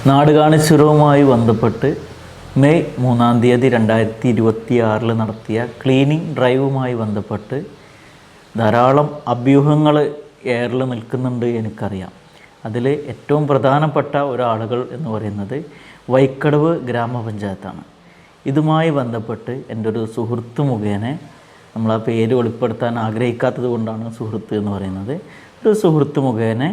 നാടുകാണിച്ചുരവുമായി ബന്ധപ്പെട്ട് മെയ് 3-ാം തീയതി 2026 നടത്തിയ ക്ലീനിങ് ഡ്രൈവുമായി ബന്ധപ്പെട്ട് ധാരാളം അഭ്യൂഹങ്ങൾ എയറിൽ നിൽക്കുന്നുണ്ട് എനിക്കറിയാം. അതിൽ ഏറ്റവും പ്രധാനപ്പെട്ട ഒരാളുകൾ എന്ന് പറയുന്നത് വൈക്കടവ് ഗ്രാമപഞ്ചായത്താണ്. ഇതുമായി ബന്ധപ്പെട്ട് എൻ്റെ ഒരു സുഹൃത്ത് മുഖേന, നമ്മൾ ആ പേര് വെളിപ്പെടുത്താൻ ആഗ്രഹിക്കാത്തത് കൊണ്ടാണ് സുഹൃത്ത് എന്ന് പറയുന്നത്, ഒരു സുഹൃത്ത് മുഖേന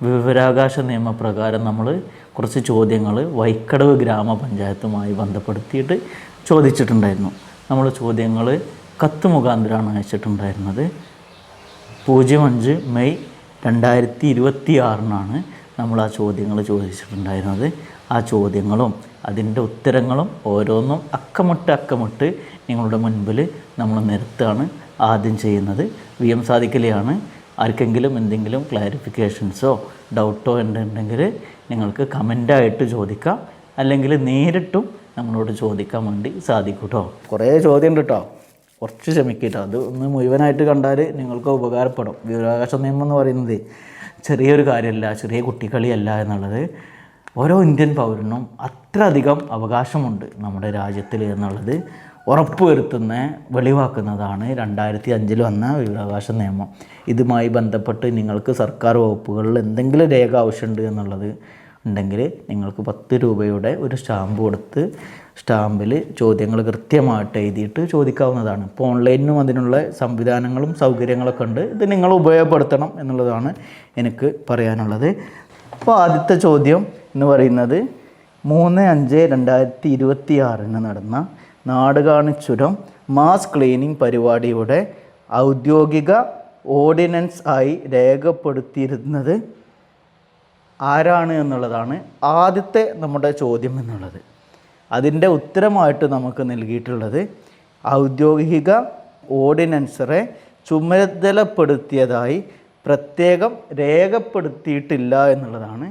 വിവരാവകാശ നിയമപ്രകാരം നമ്മൾ കുറച്ച് ചോദ്യങ്ങൾ വൈക്കടവ് ഗ്രാമപഞ്ചായത്തുമായി ബന്ധപ്പെടുത്തിയിട്ട് ചോദിച്ചിട്ടുണ്ടായിരുന്നു. നമ്മൾ ചോദ്യങ്ങൾ കത്ത് മുഖാന്തരമാണ് അയച്ചിട്ടുണ്ടായിരുന്നത്. 05 മെയ് 2026 നമ്മൾ ആ ചോദ്യങ്ങൾ ചോദിച്ചിട്ടുണ്ടായിരുന്നത്. ആ ചോദ്യങ്ങളും അതിൻ്റെ ഉത്തരങ്ങളും ഓരോന്നും അക്കമിട്ട് നിങ്ങളുടെ മുൻപിൽ നമ്മൾ നിരത്താണ് ആദ്യം ചെയ്യുന്നത്. VM സാദിഖലിയാണ്. ആർക്കെങ്കിലും എന്തെങ്കിലും ക്ലാരിഫിക്കേഷൻസോ ഡൗട്ടോ ഉണ്ടെങ്കിൽ നിങ്ങൾക്ക് കമൻ്റായിട്ട് ചോദിക്കാം, അല്ലെങ്കിൽ നേരിട്ടും നമ്മളോട് ചോദിക്കാൻ വേണ്ടി സാധിക്കും കേട്ടോ. കുറേ ചോദ്യം ഉണ്ട് കേട്ടോ, കുറച്ച് ക്ഷമിക്കട്ടോ. അത് ഒന്ന് മുഴുവനായിട്ട് കണ്ടാൽ നിങ്ങൾക്ക് ഉപകാരപ്പെടും. വിവരാവകാശ നിയമം എന്ന് പറയുന്നത് ചെറിയൊരു കാര്യമല്ല, ചെറിയ കുട്ടിക്കളിയല്ല എന്നുള്ളത്. ഓരോ ഇന്ത്യൻ പൗരനും അത്രയധികം അവകാശമുണ്ട് നമ്മുടെ രാജ്യത്തിൽ എന്നുള്ളത് ഉറപ്പുവരുത്തുന്ന വെളിവാക്കുന്നതാണ് 2005 വന്ന വിവരാവകാശ നിയമം. ഇതുമായി ബന്ധപ്പെട്ട് നിങ്ങൾക്ക് സർക്കാർ വകുപ്പുകളിൽ എന്തെങ്കിലും രേഖ ആവശ്യമുണ്ട് എന്നുള്ളത് ഉണ്ടെങ്കിൽ നിങ്ങൾക്ക് 10 രൂപയുടെ ഒരു സ്റ്റാമ്പ് കൊടുത്ത് സ്റ്റാമ്പിൽ ചോദ്യങ്ങൾ കൃത്യമായിട്ട് എഴുതിയിട്ട് ചോദിക്കാവുന്നതാണ്. ഇപ്പോൾ ഓൺലൈനിലും അതിനുള്ള സംവിധാനങ്ങളും സൗകര്യങ്ങളൊക്കെ ഉണ്ട്. ഇത് നിങ്ങൾ ഉപയോഗപ്പെടുത്തണം എന്നുള്ളതാണ് എനിക്ക് പറയാനുള്ളത്. അപ്പോൾ ആദ്യത്തെ ചോദ്യം എന്ന് പറയുന്നത് 3/5/2026 നടന്ന നാടുകാണിച്ചുരം മാസ് ക്ലീനിങ് പരിപാടിയുടെ ഔദ്യോഗിക ഓർഡിനൻസ് ആയി രേഖപ്പെടുത്തിയിരുന്നത് ആരാണ് എന്നുള്ളതാണ് ആദ്യത്തെ നമ്മുടെ ചോദ്യം എന്നുള്ളത്. അതിൻ്റെ ഉത്തരമായിട്ട് നമുക്ക് നൽകിയിട്ടുള്ളത് ഔദ്യോഗിക ഓർഡിനൻസറെ ചുമതലപ്പെടുത്തിയതായി പ്രത്യേകം രേഖപ്പെടുത്തിയിട്ടില്ല എന്നുള്ളതാണ്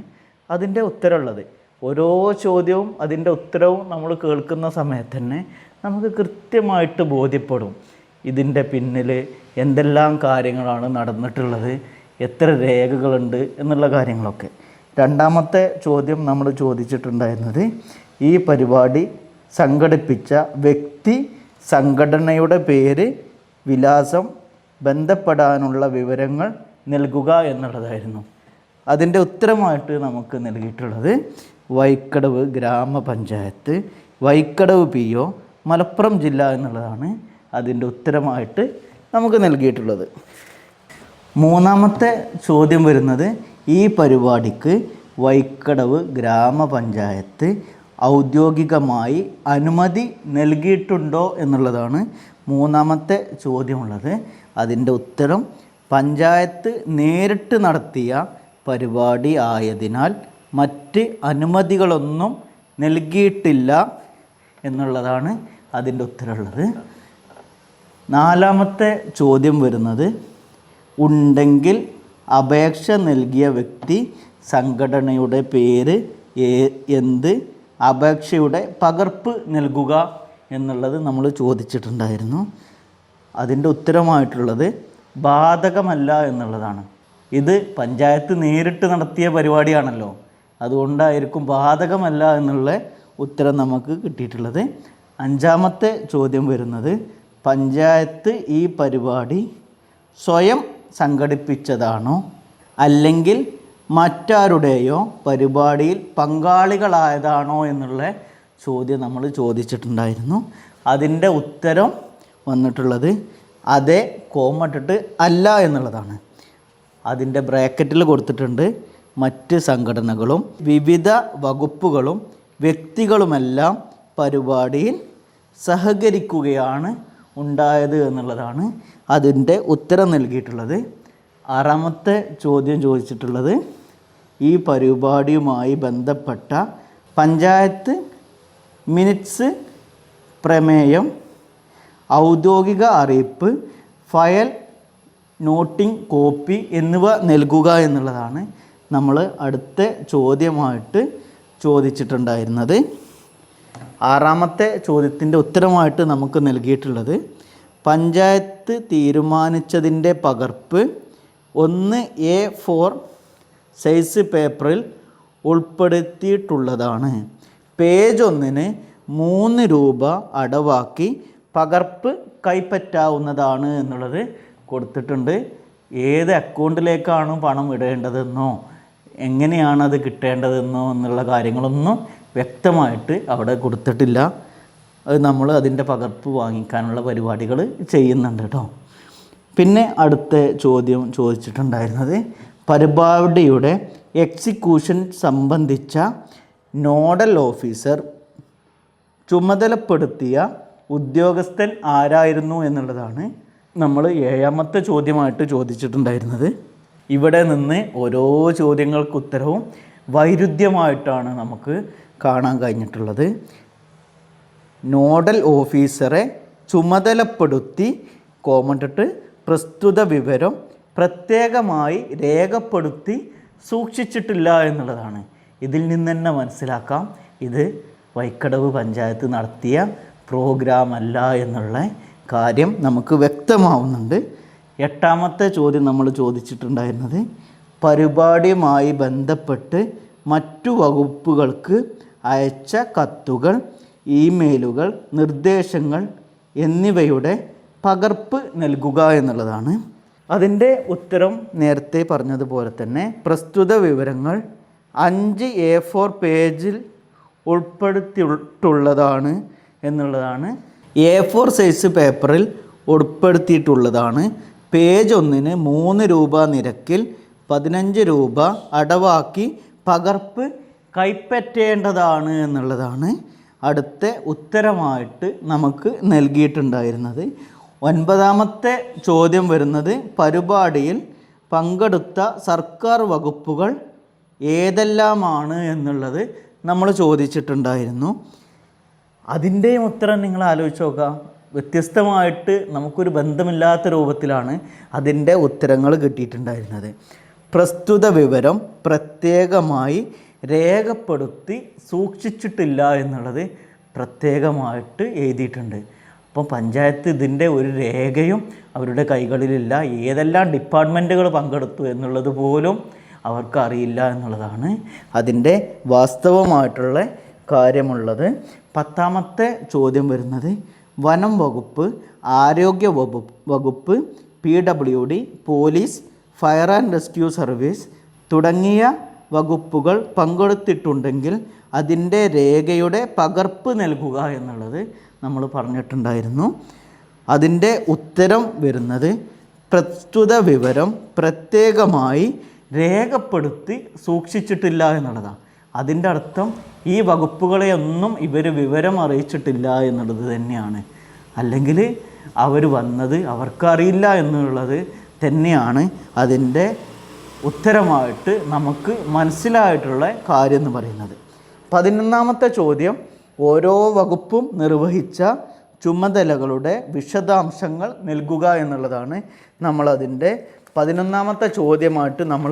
അതിൻ്റെ ഉത്തരമുള്ളത്. ഓരോ ചോദ്യവും അതിൻ്റെ ഉത്തരവും നമ്മൾ കേൾക്കുന്ന സമയത്ത് തന്നെ നമുക്ക് കൃത്യമായിട്ട് ബോധ്യപ്പെടും ഇതിൻ്റെ പിന്നിൽ എന്തെല്ലാം കാര്യങ്ങളാണ് നടന്നിട്ടുള്ളത്, എത്ര രേഖകളുണ്ട് എന്നുള്ള കാര്യങ്ങളൊക്കെ. രണ്ടാമത്തെ ചോദ്യം നമ്മൾ ചോദിച്ചിട്ടുണ്ടായിരുന്നത് ഈ പരിപാടി സംഘടിപ്പിച്ച വ്യക്തി, സംഘടനയുടെ പേര്, വിലാസം, ബന്ധപ്പെടാനുള്ള വിവരങ്ങൾ നൽകുക എന്നുള്ളതായിരുന്നു. അതിൻ്റെ ഉത്തരമായിട്ട് നമുക്ക് നൽകിയിട്ടുള്ളത് വൈക്കടവ് ഗ്രാമപഞ്ചായത്ത്, വൈക്കടവ് PO, മലപ്പുറം ജില്ല എന്നുള്ളതാണ് അതിൻ്റെ ഉത്തരമായിട്ട് നമുക്ക് നൽകിയിട്ടുള്ളത്. മൂന്നാമത്തെ ചോദ്യം വരുന്നത് ഈ പരിപാടിക്ക് വൈക്കടവ് ഗ്രാമപഞ്ചായത്ത് ഔദ്യോഗികമായി അനുമതി നൽകിയിട്ടുണ്ടോ എന്നുള്ളതാണ് മൂന്നാമത്തെ ചോദ്യമുള്ളത്. അതിൻ്റെ ഉത്തരം പഞ്ചായത്ത് നേരിട്ട് നടത്തിയ പരിപാടി ആയതിനാൽ മറ്റ് അനുമതികളൊന്നും നൽകിയിട്ടില്ല എന്നുള്ളതാണ് അതിൻ്റെ ഉത്തരമുള്ളത്. നാലാമത്തെ ചോദ്യം വരുന്നത് ഉണ്ടെങ്കിൽ അപേക്ഷ നൽകിയ വ്യക്തി, സംഘടനയുടെ പേര്, എന്ത്, അപേക്ഷയുടെ പകർപ്പ് നൽകുക എന്നുള്ളത് നമ്മൾ ചോദിച്ചിട്ടുണ്ടായിരുന്നു. അതിൻ്റെ ഉത്തരമായിട്ടുള്ളത് ബാധകമല്ല എന്നുള്ളതാണ്. ഇത് പഞ്ചായത്ത് നേരിട്ട് നടത്തിയ പരിപാടിയാണല്ലോ, അതുകൊണ്ടായിരിക്കും ബാധകമല്ല എന്നുള്ള ഉത്തരം നമുക്ക് കിട്ടിയിട്ടുള്ളത്. അഞ്ചാമത്തെ ചോദ്യം വരുന്നത് പഞ്ചായത്ത് ഈ പരിപാടി സ്വയം സംഘടിപ്പിച്ചതാണോ അല്ലെങ്കിൽ മറ്റാരുടെയോ പരിപാടിയിൽ പങ്കാളികളായതാണോ എന്നുള്ള ചോദ്യം നമ്മൾ ചോദിച്ചിട്ടുണ്ടായിരുന്നു. അതിൻ്റെ ഉത്തരം വന്നിട്ടുള്ളത് അതെ, കോമട്ടിട്ട് അല്ല എന്നുള്ളതാണ്. അതിൻ്റെ ബ്രാക്കറ്റിൽ കൊടുത്തിട്ടുണ്ട് മറ്റ് സംഘടനകളും വിവിധ വകുപ്പുകളും വ്യക്തികളുമെല്ലാം പരിപാടിയിൽ സഹകരിക്കുകയാണ് ഉണ്ടായത് എന്നുള്ളതാണ് അതിൻ്റെ ഉത്തരം നൽകിയിട്ടുള്ളത്. ആറാമത്തെ ചോദ്യം ചോദിച്ചിട്ടുള്ളത് ഈ പരിപാടിയുമായി ബന്ധപ്പെട്ട പഞ്ചായത്ത് മിനിറ്റ്സ്, പ്രമേയം, ഔദ്യോഗിക അറിയിപ്പ്, ഫയൽ, നോട്ടിംഗ് കോപ്പി എന്നിവ നൽകുക എന്നുള്ളതാണ് നമ്മൾ അടുത്ത ചോദ്യമായിട്ട് ചോദിച്ചിട്ടുണ്ടായിരുന്നത്. ആറാമത്തെ ചോദ്യത്തിൻ്റെ ഉത്തരമായിട്ട് നമുക്ക് നൽകിയിട്ടുള്ളത് പഞ്ചായത്ത് തീരുമാനിച്ചതിൻ്റെ പകർപ്പ് 1A4 സൈസ് പേപ്പറിൽ ഉൾപ്പെടുത്തിയിട്ടുള്ളതാണ്. പേജ് 1 3 രൂപ അടവാക്കി പകർപ്പ് കൈപ്പറ്റാവുന്നതാണ് എന്നുള്ളത് കൊടുത്തിട്ടുണ്ട്. ഏത് അക്കൗണ്ടിലേക്കാണ് പണം ഇടേണ്ടതെന്നോ എങ്ങനെയാണ് അത് കിട്ടേണ്ടതെന്നോ എന്നുള്ള കാര്യങ്ങളൊന്നും വ്യക്തമായിട്ട് അവിടെ കൊടുത്തിട്ടില്ല. അത് നമ്മൾ അതിൻ്റെ പകർപ്പ് വാങ്ങിക്കാനുള്ള പരിപാടികൾ ചെയ്യുന്നുണ്ട് കേട്ടോ. പിന്നെ അടുത്ത ചോദ്യം ചോദിച്ചിട്ടുണ്ടായിരുന്നത് പരിപാടിയുടെ എക്സിക്യൂഷൻ സംബന്ധിച്ച നോഡൽ ഓഫീസർ ചുമതലപ്പെടുത്തിയ ഉദ്യോഗസ്ഥൻ ആരായിരുന്നു എന്നുള്ളതാണ് നമ്മൾ 7ാമത്തെ ചോദ്യമായിട്ട് ചോദിച്ചിട്ടുണ്ടായിരുന്നത്. ഇവിടെ നിന്ന് ഓരോ ചോദ്യങ്ങൾക്ക് ഉത്തരവും വൈരുദ്ധ്യമായിട്ടാണ് നമുക്ക് കാണാൻ കഴിഞ്ഞിട്ടുള്ളത്. നോഡൽ ഓഫീസറെ ചുമതലപ്പെടുത്തി കോമണ്ടിട്ട് പ്രസ്തുത വിവരം പ്രത്യേകമായി രേഖപ്പെടുത്തി സൂക്ഷിച്ചിട്ടില്ല എന്നുള്ളതാണ്. ഇതിൽ നിന്ന് തന്നെ മനസ്സിലാക്കാം ഇത് വൈക്കടവ് പഞ്ചായത്ത് നടത്തിയ പ്രോഗ്രാം അല്ല എന്നുള്ള കാര്യം നമുക്ക് വ്യക്തമാവുന്നുണ്ട്. 8ാമത്തെ ചോദ്യം നമ്മൾ ചോദിച്ചിട്ടുണ്ടായിരുന്നത് പരിപാടിയുമായി ബന്ധപ്പെട്ട് മറ്റു വകുപ്പുകൾക്ക് അയച്ച കത്തുകൾ, ഇമെയിലുകൾ, നിർദ്ദേശങ്ങൾ എന്നിവയുടെ പകർപ്പ് നൽകുക എന്നുള്ളതാണ്. അതിൻ്റെ ഉത്തരം നേരത്തെ പറഞ്ഞതുപോലെ തന്നെ പ്രസ്തുത വിവരങ്ങൾ 5 A4 പേജിൽ ഉൾപ്പെടുത്തിയിട്ടുള്ളതാണ് എന്നുള്ളതാണ്. A4 സൈസ് പേപ്പറിൽ ഉൾപ്പെടുത്തിയിട്ടുള്ളതാണ്. പേജ് 1 3 രൂപ നിരക്കിൽ 15 രൂപ അടവാക്കി പകർപ്പ് കൈപ്പറ്റേണ്ടതാണ് എന്നുള്ളതാണ് അടുത്ത ഉത്തരമായിട്ട് നമുക്ക് നൽകിയിട്ടുണ്ടായിരുന്നത്. 9ാമത്തെ ചോദ്യം വരുന്നത് പരിപാടിയിൽ പങ്കെടുത്ത സർക്കാർ വകുപ്പുകൾ ഏതെല്ലാമാണ് എന്നുള്ളത് നമ്മൾ ചോദിച്ചിട്ടുണ്ടായിരുന്നു. അതിൻ്റെയും ഉത്തരം നിങ്ങൾ ആലോചിച്ച് നോക്കുക. വ്യത്യസ്തമായിട്ട് നമുക്കൊരു ബന്ധമില്ലാത്ത രൂപത്തിലാണ് അതിൻ്റെ ഉത്തരങ്ങൾ കിട്ടിയിട്ടുണ്ടായിരുന്നത്. പ്രസ്തുത വിവരം പ്രത്യേകമായി രേഖപ്പെടുത്തി സൂക്ഷിച്ചിട്ടില്ല എന്നുള്ളത് പ്രത്യേകമായിട്ട് എഴുതിയിട്ടുണ്ട്. അപ്പം പഞ്ചായത്ത് ഇതിൻ്റെ ഒരു രേഖയും അവരുടെ കൈകളിലില്ല. ഏതെല്ലാം ഡിപ്പാർട്ട്മെൻറ്റുകൾ പങ്കെടുത്തു എന്നുള്ളത് പോലും അവർക്ക് അറിയില്ല എന്നുള്ളതാണ് അതിൻ്റെ വാസ്തവമായിട്ടുള്ള കാര്യമുള്ളത്. 10ാമത്തെ ചോദ്യം വരുന്നത് വനം വകുപ്പ്, ആരോഗ്യ വകുപ്പ്, PWD, police, fire and rescue service തുടങ്ങിയ വകുപ്പുകൾ പങ്കെടുത്തിട്ടുണ്ടെങ്കിൽ അതിൻ്റെ രേഖയുടെ പകർപ്പ് നൽകുക എന്നുള്ളത് നമ്മൾ പറഞ്ഞിട്ടുണ്ടായിരുന്നു. അതിൻ്റെ ഉത്തരം വരുന്നത് പ്രസ്തുത വിവരം പ്രത്യേകമായി രേഖപ്പെടുത്തി സൂക്ഷിച്ചിട്ടില്ല എന്നുള്ളതാണ്. അതിൻ്റെ അർത്ഥം ഈ വകുപ്പുകളെയൊന്നും ഇവർ വിവരം അറിയിച്ചിട്ടില്ല എന്നുള്ളത് തന്നെയാണ്. അല്ലെങ്കിൽ അവർ വന്നത് അവർക്കറിയില്ല എന്നുള്ളത് തന്നെയാണ് അതിൻ്റെ ഉത്തരമായിട്ട് നമുക്ക് മനസ്സിലായിട്ടുള്ള കാര്യം എന്ന് പറയുന്നത്. 11ാമത്തെ ചോദ്യം ഓരോ വകുപ്പും നിർവഹിച്ച ചുമതലകളുടെ വിശദാംശങ്ങൾ നൽകുക എന്നുള്ളതാണ് നമ്മളതിൻ്റെ 11ാമത്തെ ചോദ്യമായിട്ട് നമ്മൾ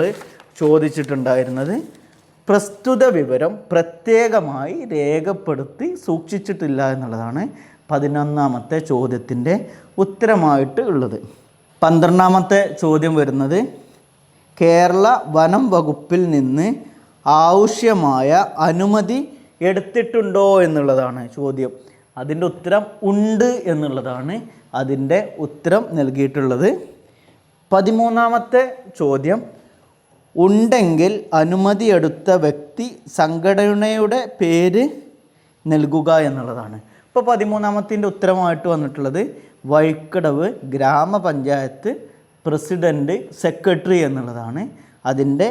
ചോദിച്ചിട്ടുണ്ടായിരുന്നത്. പ്രസ്തുത വിവരം പ്രത്യേകമായി രേഖപ്പെടുത്തി സൂക്ഷിച്ചിട്ടില്ല എന്നുള്ളതാണ് 11ാമത്തെ ചോദ്യത്തിൻ്റെ ഉത്തരമായിട്ട് ഉള്ളത്. 12ാമത്തെ ചോദ്യം വരുന്നത് കേരള വനം വകുപ്പിൽ നിന്ന് ആവശ്യമായ അനുമതി എടുത്തിട്ടുണ്ടോ എന്നുള്ളതാണ് ചോദ്യം. അതിൻ്റെ ഉത്തരം ഉണ്ട് എന്നുള്ളതാണ് അതിൻ്റെ ഉത്തരം നൽകിയിട്ടുള്ളത്. 13ാമത്തെ ചോദ്യം ഉണ്ടെങ്കിൽ അനുമതിയെടുത്ത വ്യക്തി സംഘടനയുടെ പേര് നൽകുക എന്നുള്ളതാണ്. ഇപ്പോൾ 13ാമത്തിൻ്റെ ഉത്തരമായിട്ട് വന്നിട്ടുള്ളത് വൈക്കടവ് ഗ്രാമപഞ്ചായത്ത് പ്രസിഡൻറ്റ്, സെക്രട്ടറി എന്നുള്ളതാണ് അതിൻ്റെ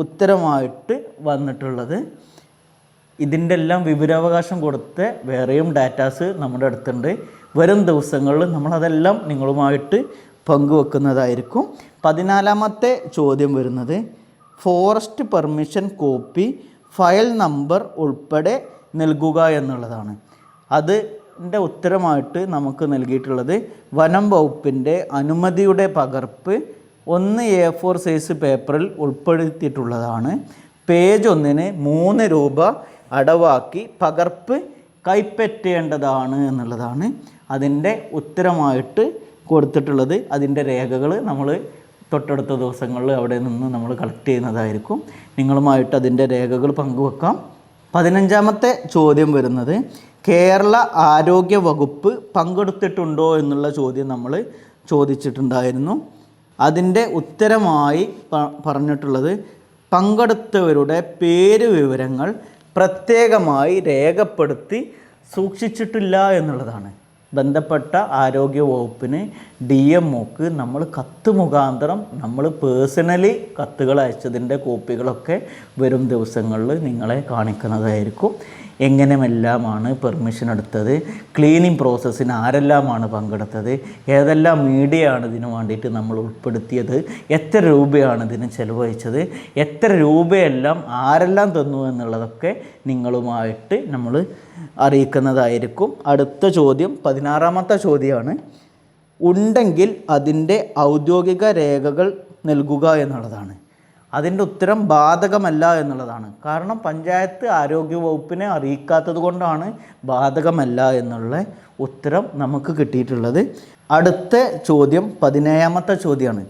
ഉത്തരമായിട്ട് വന്നിട്ടുള്ളത്. ഇതിൻ്റെ എല്ലാം വിവരാവകാശം കൊടുത്ത് വേറെയും ഡാറ്റാസ് നമ്മുടെ അടുത്തുണ്ട്. വരും ദിവസങ്ങളിൽ നമ്മളതെല്ലാം നിങ്ങളുമായിട്ട് പങ്കുവെക്കുന്നതായിരിക്കും. 14ാമത്തെ ചോദ്യം വരുന്നത് forest permission copy, file number ഉൾപ്പെടെ നൽകുക എന്നുള്ളതാണ്. അതിൻ്റെ ഉത്തരമായിട്ട് നമുക്ക് നൽകിയിട്ടുള്ളത് വനം വകുപ്പിൻ്റെ അനുമതിയുടെ പകർപ്പ് 1 A4 സൈസ് പേപ്പറിൽ ഉൾപ്പെടുത്തിയിട്ടുള്ളതാണ്. പേജ് 1 3 രൂപ അടവാക്കി പകർപ്പ് കൈപ്പറ്റേണ്ടതാണ് എന്നുള്ളതാണ് അതിൻ്റെ ഉത്തരമായിട്ട് കൊടുത്തിട്ടുള്ളത്. അതിൻ്റെ രേഖകൾ നമ്മൾ തൊട്ടടുത്ത ദിവസങ്ങളിൽ അവിടെ നിന്ന് നമ്മൾ കളക്ട് ചെയ്യുന്നതായിരിക്കും. നിങ്ങളുമായിട്ട് അതിൻ്റെ രേഖകൾ പങ്കുവെക്കാം. 15ാമത്തെ ചോദ്യം വരുന്നത് കേരള ആരോഗ്യ വകുപ്പ് പങ്കെടുത്തിട്ടുണ്ടോ എന്നുള്ള ചോദ്യം നമ്മൾ ചോദിച്ചിട്ടുണ്ടായിരുന്നു. അതിൻ്റെ ഉത്തരമായി പറഞ്ഞിട്ടുള്ളത് പങ്കെടുത്തവരുടെ പേര് വിവരങ്ങൾ പ്രത്യേകമായി രേഖപ്പെടുത്തി സൂക്ഷിച്ചിട്ടില്ല എന്നുള്ളതാണ്. ബന്ധപ്പെട്ട ആരോഗ്യ വകുപ്പിന് DMOക്ക് നമ്മൾ കത്ത് മുഖാന്തരം നമ്മൾ പേഴ്സണലി കത്തുകൾ അയച്ചതിൻ്റെ കോപ്പികളൊക്കെ വരും ദിവസങ്ങളിൽ നിങ്ങളെ കാണിക്കുന്നതായിരിക്കും. എങ്ങനെയെല്ലാമാണ് പെർമിഷൻ എടുത്തത്, ക്ലീനിങ് പ്രോസസ്സിന് ആരെല്ലാമാണ് പങ്കെടുത്തത്, ഏതെല്ലാം മീഡിയ ആണ് ഇതിനു വേണ്ടിയിട്ട് നമ്മൾ ഉൾപ്പെടുത്തിയത്, എത്ര രൂപയാണ് ഇതിന് ചിലവഴിച്ചത്, എത്ര രൂപയെല്ലാം ആരെല്ലാം തന്നു എന്നുള്ളതൊക്കെ നിങ്ങളുമായിട്ട് നമ്മൾ അറിയിക്കുന്നതായിരിക്കും. അടുത്ത ചോദ്യം 16ാമത്തെ ചോദ്യമാണ്. ഉണ്ടെങ്കിൽ അതിൻ്റെ ഔദ്യോഗിക രേഖകൾ നൽകുക എന്നുള്ളതാണ്. അതിൻ്റെ ഉത്തരം ബാധകമല്ല എന്നുള്ളതാണ്. കാരണം പഞ്ചായത്ത് ആരോഗ്യ വകുപ്പിനെ അറിയിക്കാത്തത് കൊണ്ടാണ് ബാധകമല്ല എന്നുള്ള ഉത്തരം നമുക്ക് കിട്ടിയിട്ടുള്ളത്. അടുത്ത ചോദ്യം 17ാമത്തെ ചോദ്യമാണ്.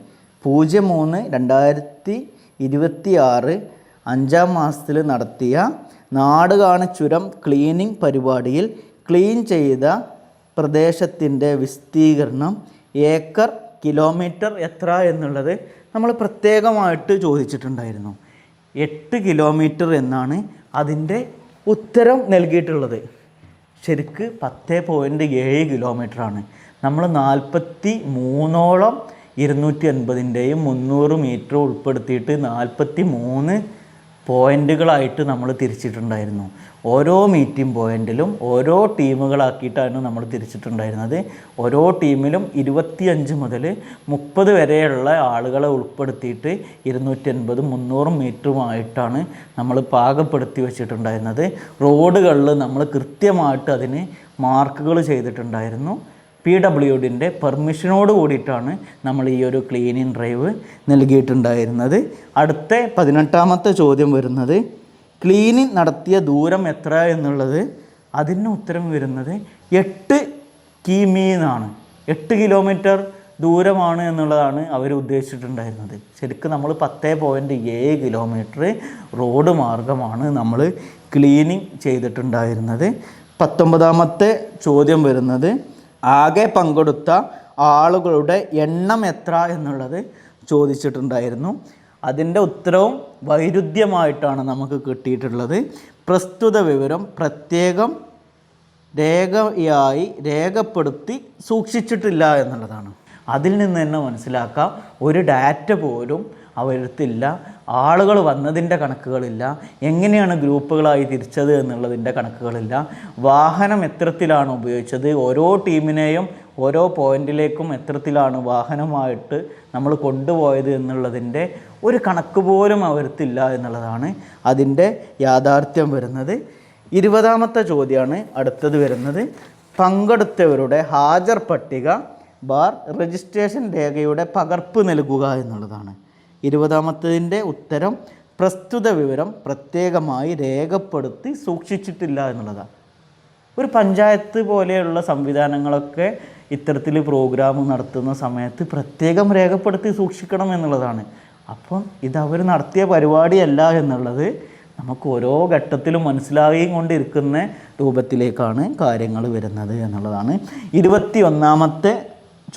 03/2026 5ാം മാസത്തിൽ നടത്തിയ നാട് കാണിച്ചുരം ക്ലീനിങ് പരിപാടിയിൽ ക്ലീൻ ചെയ്ത പ്രദേശത്തിൻ്റെ വിസ്തീർണം ഏക്കർ കിലോമീറ്റർ എത്ര എന്നുള്ളത് നമ്മൾ പ്രത്യേകമായിട്ട് ചോദിച്ചിട്ടുണ്ടായിരുന്നു. 8 കിലോമീറ്റർ എന്നാണ് അതിൻ്റെ ഉത്തരം നൽകിയിട്ടുള്ളത്. ശരിക്ക് 10.7 കിലോമീറ്ററാണ്. നമ്മൾ 43ഓളം 250ൻ്റെയും 300 മീറ്റർ ഉൾപ്പെടുത്തിയിട്ട് 43 പോയിൻ്റുകളായിട്ട് നമ്മൾ തിരിച്ചിട്ടുണ്ടായിരുന്നു. ഓരോ മീറ്റിംഗ് പോയിൻറ്റിലും ഓരോ ടീമുകളാക്കിയിട്ടാണ് നമ്മൾ തിരിച്ചിട്ടുണ്ടായിരുന്നത്. ഓരോ ടീമിലും 25 മുതൽ 30 വരെയുള്ള ആളുകളെ ഉൾപ്പെടുത്തിയിട്ട് 250, 300 മീറ്ററുമായിട്ടാണ് നമ്മൾ പാകപ്പെടുത്തി വെച്ചിട്ടുണ്ടായിരുന്നത്. റോഡുകളിൽ നമ്മൾ കൃത്യമായിട്ട് അതിന് മാർക്കുകൾ ചെയ്തിട്ടുണ്ടായിരുന്നു. PWDൻ്റെ പെർമിഷനോട് കൂടിയിട്ടാണ് നമ്മൾ ഈ ഒരു ക്ലീനിങ് ഡ്രൈവ് നൽകിയിട്ടുണ്ടായിരുന്നത്. അടുത്ത 18ാമത്തെ ചോദ്യം വരുന്നത് ക്ലീനിങ് നടത്തിയ ദൂരം എത്ര എന്നുള്ളത്. അതിന് ഉത്തരം വരുന്നത് 8 കിമി എന്നാണ്. 8 കിലോമീറ്റർ ദൂരമാണ് എന്നുള്ളതാണ് അവർ ഉദ്ദേശിച്ചിട്ടുണ്ടായിരുന്നത്. ശരിക്കും നമ്മൾ 10.7 കിലോമീറ്റർ റോഡ് മാർഗമാണ് നമ്മൾ ക്ലീനിങ് ചെയ്തിട്ടുണ്ടായിരുന്നത്. 19ാമത്തെ ചോദ്യം വരുന്നത് ആകെ പങ്കെടുത്ത ആളുകളുടെ എണ്ണം എത്ര എന്നുള്ളത് ചോദിച്ചിട്ടുണ്ടായിരുന്നു. അതിൻ്റെ ഉത്തരവും വൈരുദ്ധ്യമായിട്ടാണ് നമുക്ക് കിട്ടിയിട്ടുള്ളത്. പ്രസ്തുത വിവരം പ്രത്യേകം രേഖയായി രേഖപ്പെടുത്തി സൂക്ഷിച്ചിട്ടില്ല എന്നുള്ളതാണ്. അതിൽ നിന്ന് തന്നെ മനസ്സിലാക്കാം ഒരു ഡാറ്റ പോലും അവരടുത്തില്ല. ആളുകൾ വന്നതിൻ്റെ കണക്കുകളില്ല. എങ്ങനെയാണ് ഗ്രൂപ്പുകളായി തിരിച്ചത് എന്നുള്ളതിൻ്റെ കണക്കുകളില്ല. വാഹനം എത്രത്തിലാണ് ഉപയോഗിച്ചത്, ഓരോ ടീമിനെയും ഓരോ പോയിന്റിലേക്കും എത്രത്തിലാണ് വാഹനമായിട്ട് നമ്മൾ കൊണ്ടുപോയത് എന്നുള്ളതിൻ്റെ ഒരു കണക്ക് പോലും അവരത്തില്ല എന്നുള്ളതാണ് അതിൻ്റെ യാഥാർത്ഥ്യം വരുന്നത്. 20ാമത്തെ ചോദ്യമാണ് അടുത്തത് വരുന്നത്. പങ്കെടുത്തവരുടെ ഹാജർ പട്ടിക രജിസ്ട്രേഷൻ രേഖയുടെ പകർപ്പ് നൽകുക എന്നുള്ളതാണ്. 20ാമത്തതിൻ്റെ ഉത്തരം പ്രസ്തുത വിവരം പ്രത്യേകമായി രേഖപ്പെടുത്തി സൂക്ഷിച്ചിട്ടില്ല എന്നുള്ളതാണ്. ഒരു പഞ്ചായത്ത് പോലെയുള്ള സംവിധാനങ്ങളൊക്കെ ഇത്തരത്തിൽ പ്രോഗ്രാം നടത്തുന്ന സമയത്ത് പ്രത്യേകം രേഖപ്പെടുത്തി സൂക്ഷിക്കണം എന്നുള്ളതാണ്. അപ്പം ഇതവർ നടത്തിയ പരിപാടിയല്ല എന്നുള്ളത് നമുക്ക് ഓരോ ഘട്ടത്തിലും മനസ്സിലാവുകയും കൊണ്ടിരിക്കുന്ന രൂപത്തിലേക്കാണ് കാര്യങ്ങൾ വരുന്നത് എന്നുള്ളതാണ്. 21ാമത്തെ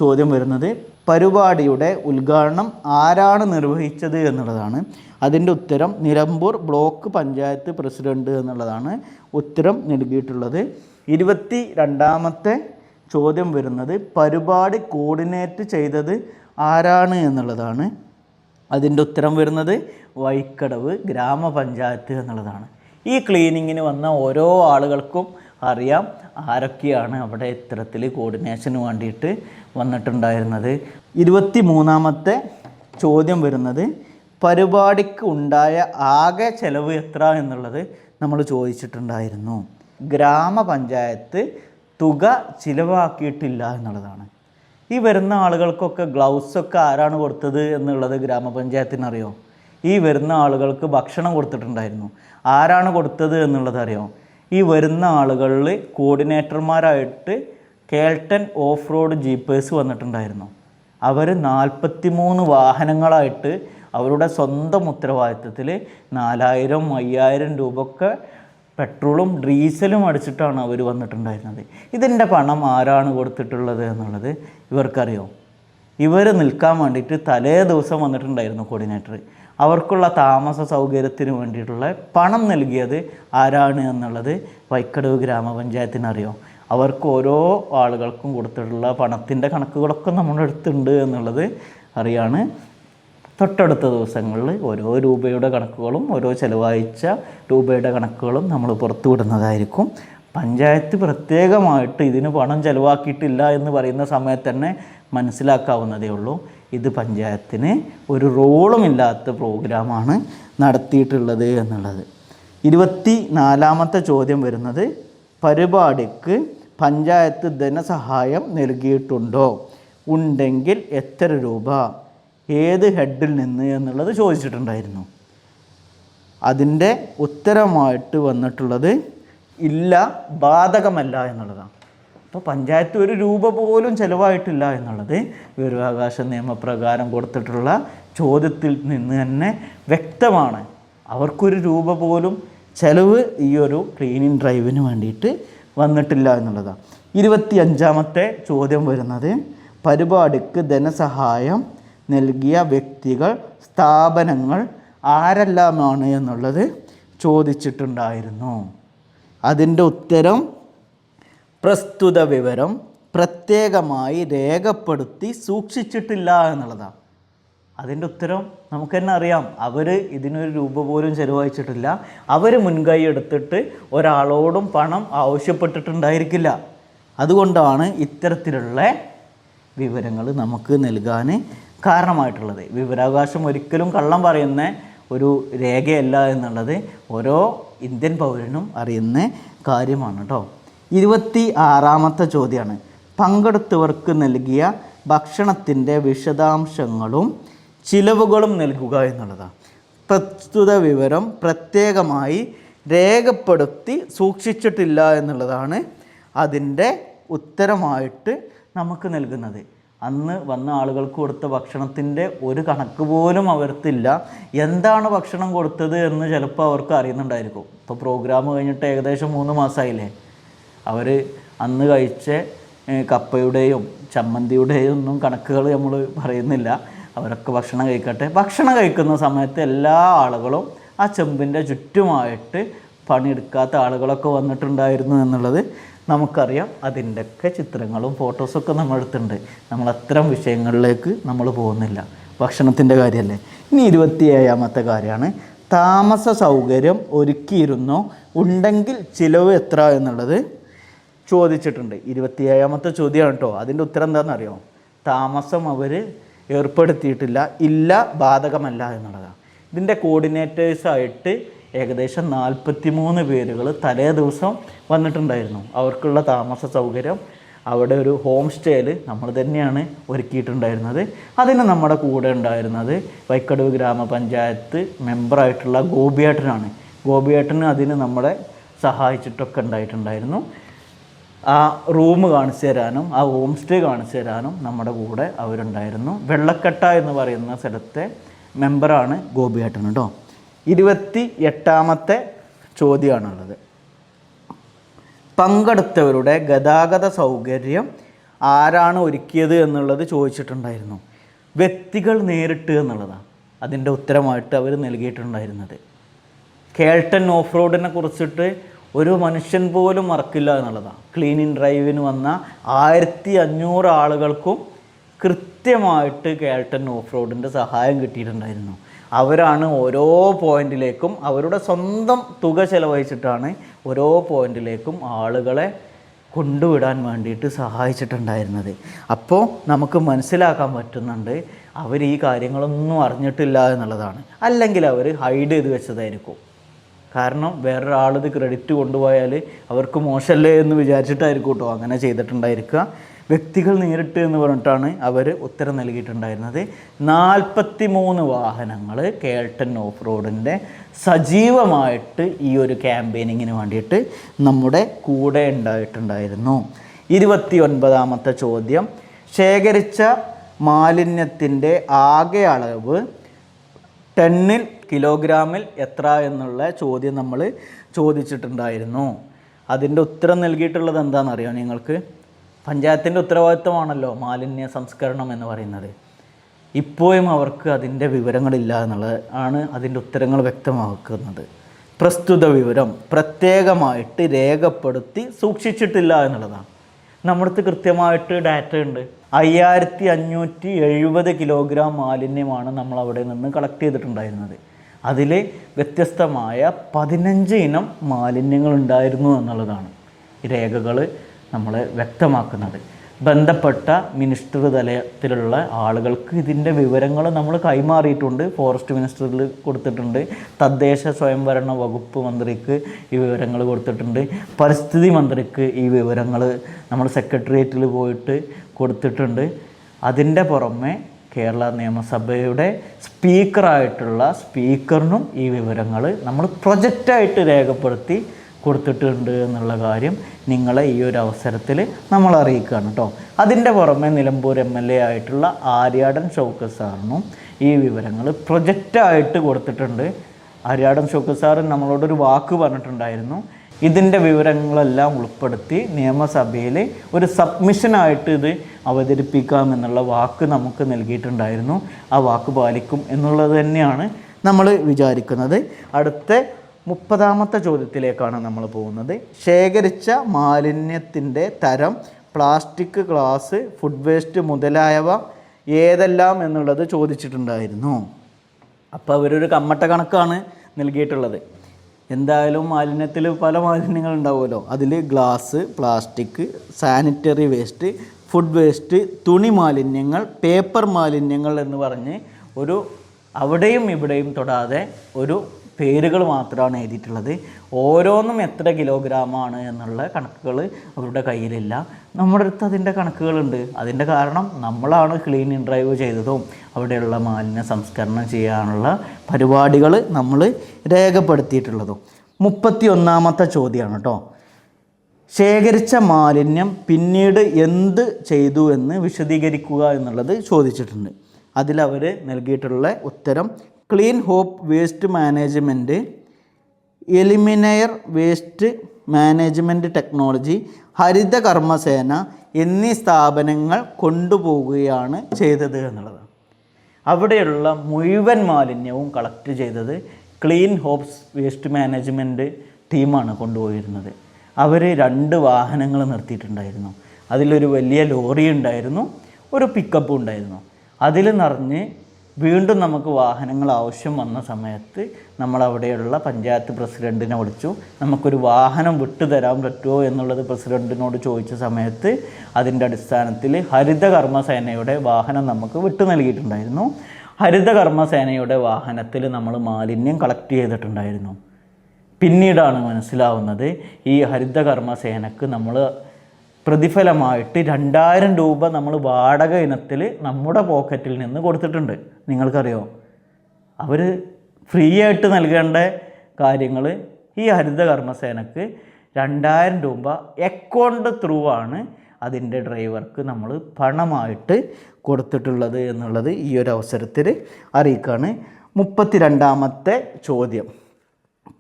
ചോദ്യം വരുന്നത് പരിപാടിയുടെ ഉദ്ഘാടനം ആരാണ് നിർവഹിച്ചത് എന്നുള്ളതാണ്. അതിൻ്റെ ഉത്തരം നിലമ്പൂർ ബ്ലോക്ക് പഞ്ചായത്ത് പ്രസിഡന്റ് എന്നുള്ളതാണ് ഉത്തരം നൽകിയിട്ടുള്ളത്. 22ാമത്തെ ചോദ്യം വരുന്നത് പരിപാടി കോർഡിനേറ്റ് ചെയ്തത് ആരാണ് എന്നുള്ളതാണ്. അതിൻ്റെ ഉത്തരം വരുന്നത് വൈക്കടവ് ഗ്രാമപഞ്ചായത്ത് എന്നുള്ളതാണ്. ഈ ക്ലീനിങ്ങിന് വന്ന ഓരോ ആളുകൾക്കും അറിയാം ആരൊക്കെയാണ് അവിടെ ഇത്തരത്തിൽ കോർഡിനേഷന് വേണ്ടിയിട്ട് വന്നിട്ടുണ്ടായിരുന്നത്. 23ാമത്തെ ചോദ്യം വരുന്നത് പരിപാടിക്ക് ഉണ്ടായ ആകെ ചെലവ് എത്ര എന്നുള്ളത് നമ്മൾ ചോദിച്ചിട്ടുണ്ടായിരുന്നു. ഗ്രാമപഞ്ചായത്ത് തുക ചിലവാക്കിയിട്ടില്ല എന്നുള്ളതാണ്. ഈ വരുന്ന ആളുകൾക്കൊക്കെ ഗ്ലൗസൊക്കെ ആരാണ് കൊടുത്തത് എന്നുള്ളത് ഗ്രാമപഞ്ചായത്തിനറിയോ? ഈ വരുന്ന ആളുകൾക്ക് ഭക്ഷണം കൊടുത്തിട്ടുണ്ടായിരുന്നു. ആരാണ് കൊടുത്തത് എന്നുള്ളത് അറിയോ? ഈ വരുന്ന ആളുകളിൽ കോർഡിനേറ്റർമാരായിട്ട് കേൾട്ടൺ ഓഫ് റോഡ് ജീപ്പേഴ്സ് വന്നിട്ടുണ്ടായിരുന്നു. അവർ 43 വാഹനങ്ങളായിട്ട് അവരുടെ സ്വന്തം ഉത്തരവാദിത്തത്തിൽ 4000 5000 രൂപ ഒക്കെ പെട്രോളും ഡീസലും അടിച്ചിട്ടാണ് അവർ വന്നിട്ടുണ്ടായിരുന്നത്. ഇതിൻ്റെ പണം ആരാണ് കൊടുത്തിട്ടുള്ളത് എന്നുള്ളത് ഇവർക്കറിയോ? ഇവർ നിൽക്കാൻ വേണ്ടിയിട്ട് തലേ ദിവസം വന്നിട്ടുണ്ടായിരുന്നു കോർഡിനേറ്റർ. അവർക്കുള്ള താമസ സൗകര്യത്തിന് വേണ്ടിയിട്ടുള്ള പണം നൽകിയത് ആരാണ് എന്നുള്ളത് വൈക്കടവ് ഗ്രാമപഞ്ചായത്തിനറിയോ? അവർക്ക് ഓരോ ആളുകൾക്കും കൊടുത്തിട്ടുള്ള പണത്തിൻ്റെ കണക്കുകളൊക്കെ നമ്മുടെ അടുത്തുണ്ട് എന്നുള്ളത് അറിയാണ്. തൊട്ടടുത്ത ദിവസങ്ങളിൽ ഓരോ രൂപയുടെ കണക്കുകളും ഓരോ ചിലവഴിച്ച രൂപയുടെ കണക്കുകളും നമ്മൾ പുറത്തു വിടുന്നതായിരിക്കും. പഞ്ചായത്ത് പ്രത്യേകമായിട്ട് ഇതിന് പണം ചിലവാക്കിയിട്ടില്ല എന്ന് പറയുന്ന സമയത്ത് തന്നെ മനസ്സിലാക്കാവുന്നതേ ഉള്ളൂ, ഇത് പഞ്ചായത്തിന് ഒരു റോളുമില്ലാത്ത പ്രോഗ്രാമാണ് നടത്തിയിട്ടുള്ളത് എന്നുള്ളത്. 24ാമത്തെ ചോദ്യം വരുന്നത്, പരിപാടിക്ക് പഞ്ചായത്ത് ധനസഹായം നൽകിയിട്ടുണ്ടോ? ഉണ്ടെങ്കിൽ എത്ര രൂപ? ഏത് ഹെഡിൽ നിന്ന് എന്നുള്ളത് ചോദിച്ചിട്ടുണ്ടായിരുന്നു. അതിൻ്റെ ഉത്തരമായിട്ട് വന്നിട്ടുള്ളത് ഇല്ല, ബാധകമല്ല എന്നുള്ളതാണ്. അപ്പോൾ പഞ്ചായത്ത് ഒരു രൂപ പോലും ചിലവായിട്ടില്ല എന്നുള്ളത് വിവരാവകാശ നിയമപ്രകാരം കൊടുത്തിട്ടുള്ള ചോദ്യത്തിൽ നിന്ന് തന്നെ വ്യക്തമാണ്. അവർക്കൊരു രൂപ പോലും ചിലവ് ഈ ഒരു ക്ലീനിങ് ഡ്രൈവിന് വേണ്ടിയിട്ട് വന്നിട്ടില്ല എന്നുള്ളതാണ്. 25ാമത്തെ ചോദ്യം വരുന്നത്, പരിപാടിക്ക് ധനസഹായം നൽകിയ വ്യക്തികൾ സ്ഥാപനങ്ങൾ ആരെല്ലാമാണ് എന്നുള്ളത് ചോദിച്ചിട്ടുണ്ടായിരുന്നു. അതിൻ്റെ ഉത്തരം പ്രസ്തുത വിവരം പ്രത്യേകമായി രേഖപ്പെടുത്തി സൂക്ഷിച്ചിട്ടില്ല എന്നുള്ളതാണ്. അതിൻ്റെ ഉത്തരം നമുക്ക് തന്നെ അറിയാം, അവർ ഇതിനൊരു രൂപ പോലും ചിലവഴിച്ചിട്ടില്ല. അവർ മുൻകൈ എടുത്തിട്ട് ഒരാളോടും പണം ആവശ്യപ്പെട്ടിട്ടുണ്ടായിരിക്കില്ല. അതുകൊണ്ടാണ് ഇത്തരത്തിലുള്ള വിവരങ്ങൾ നമുക്ക് നൽകാൻ കാരണമായിട്ടുള്ളത്. വിവരാവകാശം ഒരിക്കലും കള്ളം പറയുന്ന ഒരു രേഖയല്ല എന്നുള്ളത് ഓരോ ഇന്ത്യൻ പൗരനും അറിയുന്ന കാര്യമാണ് കേട്ടോ. 26ാമത്തെ ചോദ്യമാണ്, പങ്കെടുത്തവർക്ക് നൽകിയ ഭക്ഷണത്തിൻ്റെ വിശദാംശങ്ങളും ചിലവുകളും നൽകുക എന്നുള്ളതാണ്. പ്രസ്തുത വിവരം പ്രത്യേകമായി രേഖപ്പെടുത്തി സൂക്ഷിച്ചിട്ടില്ല എന്നുള്ളതാണ് അതിൻ്റെ ഉത്തരമായിട്ട് നമുക്ക് നൽകുന്നത്. അന്ന് വന്ന ആളുകൾക്ക് കൊടുത്ത ഭക്ഷണത്തിൻ്റെ ഒരു കണക്ക് പോലും അവർക്കില്ല. എന്താണ് ഭക്ഷണം കൊടുത്തത് എന്ന് ചിലപ്പോൾ അവർക്ക് അറിയുന്നുണ്ടായിരിക്കും. ഇപ്പോൾ പ്രോഗ്രാം കഴിഞ്ഞിട്ട് ഏകദേശം 3 മാസമായില്ലേ. അവർ അന്ന് കഴിച്ച കപ്പയുടെയും ചമ്മന്തിയുടെയും ഒന്നും കണക്കുകൾ നമ്മൾ പറയുന്നില്ല. അവരൊക്കെ ഭക്ഷണം കഴിക്കട്ടെ. ഭക്ഷണം കഴിക്കുന്ന സമയത്ത് എല്ലാ ആളുകളും ആ ചെമ്പിൻ്റെ ചുറ്റുമായിട്ട് പണിയെടുക്കാത്ത ആളുകളൊക്കെ വന്നിട്ടുണ്ടായിരുന്നു എന്നുള്ളത് നമുക്കറിയാം. അതിൻ്റെയൊക്കെ ചിത്രങ്ങളും ഫോട്ടോസൊക്കെ നമ്മുടെ അടുത്തുണ്ട്. നമ്മൾ അത്തരം വിഷയങ്ങളിലേക്ക് നമ്മൾ പോകുന്നില്ല, ഭക്ഷണത്തിൻ്റെ കാര്യമല്ലേ. ഇനി 27ാമത്തെ കാര്യമാണ്, താമസ സൗകര്യം ഒരുക്കിയിരുന്നോ? ഉണ്ടെങ്കിൽ ചിലവ് എത്ര എന്നുള്ളത് ചോദിച്ചിട്ടുണ്ട്. 27ാമത്തെ ചോദ്യമാണ് കേട്ടോ. അതിൻ്റെ ഉത്തരം എന്താണെന്നറിയോ? താമസം അവർ ഏർപ്പെടുത്തിയിട്ടില്ല, ഇല്ല, ബാധകമല്ല എന്നുള്ളതാണ്. ഇതിൻ്റെ കോർഡിനേറ്റേഴ്സായിട്ട് ഏകദേശം 43 പേരുകൾ തലേ ദിവസം വന്നിട്ടുണ്ടായിരുന്നു. അവർക്കുള്ള താമസ സൗകര്യം അവിടെ ഒരു ഹോം സ്റ്റേയിൽ നമ്മൾ തന്നെയാണ് ഒരുക്കിയിട്ടുണ്ടായിരുന്നത്. അതിന് നമ്മുടെ കൂടെ ഉണ്ടായിരുന്നത് വൈക്കടവ് ഗ്രാമപഞ്ചായത്ത് മെമ്പറായിട്ടുള്ള ഗോപിയേട്ടനാണ്. ഗോപിയേട്ടന് അതിന് നമ്മളെ സഹായിച്ചിട്ടൊക്കെ ഉണ്ടായിട്ടുണ്ടായിരുന്നു. ആ റൂം കാണിച്ചു തരാനും ആ ഹോം സ്റ്റേ കാണിച്ചു തരാനും നമ്മുടെ കൂടെ അവരുണ്ടായിരുന്നു. വെള്ളക്കെട്ട എന്ന് പറയുന്ന സ്ഥലത്തെ മെമ്പറാണ് ഗോപിയേട്ടൻ കേട്ടോ. 28ാമത്തെ ചോദ്യമാണുള്ളത്, പങ്കെടുത്തവരുടെ ഗതാഗത സൗകര്യം ആരാണ് ഒരുക്കിയത് എന്നുള്ളത് ചോദിച്ചിട്ടുണ്ടായിരുന്നു. വ്യക്തികൾ നേരിട്ട് എന്നുള്ളതാണ് അതിൻ്റെ ഉത്തരമായിട്ട് അവർ നൽകിയിട്ടുണ്ടായിരുന്നത്. കേൾട്ടൺ ഓഫ് റോഡിനെ കുറിച്ചിട്ട് ഒരു മനുഷ്യൻ പോലും മറക്കില്ല എന്നുള്ളതാണ്. ക്ലീനിങ് ഡ്രൈവിന് വന്ന 1500 ആളുകൾക്കും കൃത്യമായിട്ട് കേൾട്ടൺ ഓഫ് റോഡിൻ്റെ സഹായം കിട്ടിയിട്ടുണ്ടായിരുന്നു. അവരാണ് ഓരോ പോയിന്റിലേക്കും അവരുടെ സ്വന്തം തുക ചെലവഴിച്ചിട്ടാണ് ഓരോ പോയിന്റിലേക്കും ആളുകളെ കൊണ്ടുവിടാൻ വേണ്ടിയിട്ട് സഹായിച്ചിട്ടുണ്ടായിരുന്നത്. അപ്പോൾ നമുക്ക് മനസ്സിലാക്കാൻ പറ്റുന്നുണ്ട് അവർ ഈ കാര്യങ്ങളൊന്നും അറിഞ്ഞിട്ടില്ല എന്നുള്ളതാണ്. അല്ലെങ്കിൽ അവർ ഹൈഡ് ചെയ്ത് വെച്ചതായിരിക്കും. കാരണം വേറൊരാളിത് ക്രെഡിറ്റ് കൊണ്ടുപോയാൽ അവർക്ക് മോശമല്ലേ എന്ന് വിചാരിച്ചിട്ടായിരിക്കും കേട്ടോ അങ്ങനെ ചെയ്തിട്ടുണ്ടായിരിക്കുക. വ്യക്തികൾ നേരിട്ട് എന്ന് പറഞ്ഞിട്ടാണ് അവർ ഉത്തരം നൽകിയിട്ടുണ്ടായിരുന്നത്. 43 വാഹനങ്ങൾ കേൾട്ടൺ ഓഫ് റോഡിൻ്റെ സജീവമായിട്ട് ഈ ഒരു ക്യാമ്പയിനിങ്ങിന് വേണ്ടിയിട്ട് നമ്മുടെ കൂടെ ഉണ്ടായിട്ടുണ്ടായിരുന്നു. 29ാമത്തെ ചോദ്യം, ശേഖരിച്ച മാലിന്യത്തിൻ്റെ ആകെ അളവ് ടണ്ണിൽ കിലോഗ്രാമിൽ എത്ര എന്നുള്ള ചോദ്യം നമ്മൾ ചോദിച്ചിട്ടുണ്ടായിരുന്നു. അതിൻ്റെ ഉത്തരം നൽകിയിട്ടുള്ളത് എന്താണെന്നറിയോ നിങ്ങൾക്ക്? പഞ്ചായത്തിൻ്റെ ഉത്തരവാദിത്തമാണല്ലോ മാലിന്യ സംസ്കരണം എന്ന് പറയുന്നത്. ഇപ്പോഴും അവർക്ക് അതിൻ്റെ വിവരങ്ങളില്ല എന്നുള്ളത് ആണ് അതിൻ്റെ ഉത്തരങ്ങൾ വ്യക്തമാക്കുന്നത്. പ്രസ്തുത വിവരം പ്രത്യേകമായിട്ട് രേഖപ്പെടുത്തി സൂക്ഷിച്ചിട്ടില്ല എന്നുള്ളതാണ്. നമ്മുടെ അടുത്ത് കൃത്യമായിട്ട് ഡാറ്റ ഉണ്ട്. 5570 കിലോഗ്രാം മാലിന്യമാണ് നമ്മൾ അവിടെ നിന്ന് കളക്ട് ചെയ്തിട്ടുണ്ടായിരുന്നത്. അതിൽ വ്യത്യസ്തമായ 15 ഇനം മാലിന്യങ്ങൾ ഉണ്ടായിരുന്നു എന്നുള്ളതാണ് ഈ രേഖകൾ നമ്മൾ വ്യക്തമാക്കുന്നത്. ബന്ധപ്പെട്ട മിനിസ്റ്റർ തലത്തിലുള്ള ആളുകൾക്ക് ഇതിൻ്റെ വിവരങ്ങൾ നമ്മൾ കൈമാറിയിട്ടുണ്ട്. ഫോറസ്റ്റ് മിനിസ്റ്ററിൽ കൊടുത്തിട്ടുണ്ട്, തദ്ദേശ സ്വയംഭരണ വകുപ്പ് മന്ത്രിക്ക് ഈ വിവരങ്ങൾ കൊടുത്തിട്ടുണ്ട്, പരിസ്ഥിതി മന്ത്രിക്ക് ഈ വിവരങ്ങൾ നമ്മൾ സെക്രട്ടേറിയറ്റിൽ പോയിട്ട് കൊടുത്തിട്ടുണ്ട്. അതിൻ്റെ പുറമെ കേരള നിയമസഭയുടെ സ്പീക്കറായിട്ടുള്ള സ്പീക്കറിനും ഈ വിവരങ്ങൾ നമ്മൾ പ്രൊജക്റ്റായിട്ട് രേഖപ്പെടുത്തി കൊടുത്തിട്ടുണ്ട് എന്നുള്ള കാര്യം നിങ്ങളെ ഈ ഒരു അവസരത്തിൽ നമ്മൾ അറിയിക്കുകയാണ് കേട്ടോ. അതിൻ്റെ പുറമെ നിലമ്പൂർ MLA ആയിട്ടുള്ള ആര്യാടൻ ഷൗക്കത്ത് സാറിനും ഈ വിവരങ്ങൾ പ്രൊജക്റ്റായിട്ട് കൊടുത്തിട്ടുണ്ട്. ആര്യാടൻ ഷൗക്കത്ത് സാർ നമ്മളോടൊരു വാക്ക് പറഞ്ഞിട്ടുണ്ടായിരുന്നു, ഇതിൻ്റെ വിവരങ്ങളെല്ലാം ഉൾപ്പെടുത്തി നിയമസഭയിൽ ഒരു സബ്മിഷനായിട്ട് ഇത് അവതരിപ്പിക്കാമെന്നുള്ള വാക്ക് നമുക്ക് നൽകിയിട്ടുണ്ടായിരുന്നു. ആ വാക്ക് പാലിക്കും എന്നുള്ളത് തന്നെയാണ് നമ്മൾ വിചാരിക്കുന്നത്. അടുത്ത 30ാമത്തെ ചോദ്യത്തിലേക്കാണ് നമ്മൾ പോകുന്നത്. ശേഖരിച്ച മാലിന്യത്തിൻ്റെ തരം പ്ലാസ്റ്റിക്, ഗ്ലാസ്, ഫുഡ് വേസ്റ്റ് മുതലായവ ഏതെല്ലാം എന്നുള്ളത് ചോദിച്ചിട്ടുണ്ടായിരുന്നു. അപ്പോൾ അവരൊരു കമ്മട്ട കണക്കാണ് നൽകിയിട്ടുള്ളത്. എന്തായാലും മാലിന്യത്തിൽ പല മാലിന്യങ്ങൾ ഉണ്ടാവുമല്ലോ. അതിൽ glass, plastic, sanitary waste, food waste, തുണി മാലിന്യങ്ങൾ, പേപ്പർ മാലിന്യങ്ങൾ എന്ന് പറഞ്ഞ് ഒരു അവിടെയും ഇവിടെയും തൊടാതെ ഒരു പേരുകൾ മാത്രമാണ് എഴുതിയിട്ടുള്ളത്. ഓരോന്നും എത്ര കിലോഗ്രാമാണ് എന്നുള്ള കണക്കുകൾ അവരുടെ കയ്യിലില്ല. നമ്മുടെ അടുത്ത് അതിൻ്റെ കണക്കുകളുണ്ട്. അതിൻ്റെ കാരണം നമ്മളാണ് ക്ലീനിങ് ഡ്രൈവ് ചെയ്തതും അവിടെയുള്ള മാലിന്യ സംസ്കരണം ചെയ്യാനുള്ള പരിപാടികൾ നമ്മൾ രേഖപ്പെടുത്തിയിട്ടുള്ളതും. 31ാമത്തെ ചോദ്യമാണ് കേട്ടോ. ശേഖരിച്ച മാലിന്യം പിന്നീട് എന്ത് ചെയ്തു എന്ന് വിശദീകരിക്കുക എന്നുള്ളത് ചോദിച്ചിട്ടുണ്ട്. അതിലവർ നൽകിയിട്ടുള്ള ഉത്തരം clean hope waste management, Eliminair waste management technology, Haritha Karmasena എന്നീ സ്ഥാപനങ്ങൾ കൊണ്ടുപോവുകയാണ് ചെയ്തത് എന്നുള്ളതാണ്. അവിടെയുള്ള മുഴുവൻ മാലിന്യവും കളക്ട് ചെയ്തത് ക്ലീൻ ഹോപ്സ് വേസ്റ്റ് മാനേജ്മെൻറ്റ് ടീമാണ് കൊണ്ടുപോയിരുന്നത്. അവർ 2 വാഹനങ്ങൾ നിർത്തിയിട്ടുണ്ടായിരുന്നു. അതിലൊരു വലിയ ലോറി ഉണ്ടായിരുന്നു, ഒരു പിക്കപ്പും ഉണ്ടായിരുന്നു. അതിൽ നിറഞ്ഞ് വീണ്ടും നമുക്ക് വാഹനങ്ങൾ ആവശ്യം വന്ന സമയത്ത് നമ്മളവിടെയുള്ള പഞ്ചായത്ത് പ്രസിഡൻറ്റിനെ വിളിച്ചു. നമുക്കൊരു വാഹനം വിട്ടുതരാൻ പറ്റുമോ എന്നുള്ളത് പ്രസിഡൻറ്റിനോട് ചോദിച്ച സമയത്ത് അതിൻ്റെ അടിസ്ഥാനത്തിൽ ഹരിത കർമ്മസേനയുടെ വാഹനം നമുക്ക് വിട്ടു നൽകിയിട്ടുണ്ടായിരുന്നു. ഹരിത കർമ്മസേനയുടെ വാഹനത്തിൽ നമ്മൾ മാലിന്യം കളക്ട് ചെയ്തിട്ടുണ്ടായിരുന്നു. പിന്നീടാണ് മനസ്സിലാവുന്നത് ഈ ഹരിത കർമ്മസേനക്ക് നമ്മൾ പ്രതിഫലമായിട്ട് 2000 രൂപ നമ്മൾ വാടക ഇനത്തിൽ നമ്മുടെ പോക്കറ്റിൽ നിന്ന് കൊടുത്തിട്ടുണ്ട്. നിങ്ങൾക്കറിയോ, അവർ ഫ്രീ ആയിട്ട് നൽകേണ്ട കാര്യങ്ങൾ ഈ ഹരിത കർമ്മസേനക്ക് 2000 രൂപ അക്കൗണ്ട് ത്രൂ ആണ് അതിൻ്റെ ഡ്രൈവർക്ക് നമ്മൾ പണമായിട്ട് കൊടുത്തിട്ടുള്ളത് എന്നുള്ളത് ഈ ഒരു അവസരത്തിൽ അറിയിക്കുകയാണ്. 32ാമത്തെ ചോദ്യം.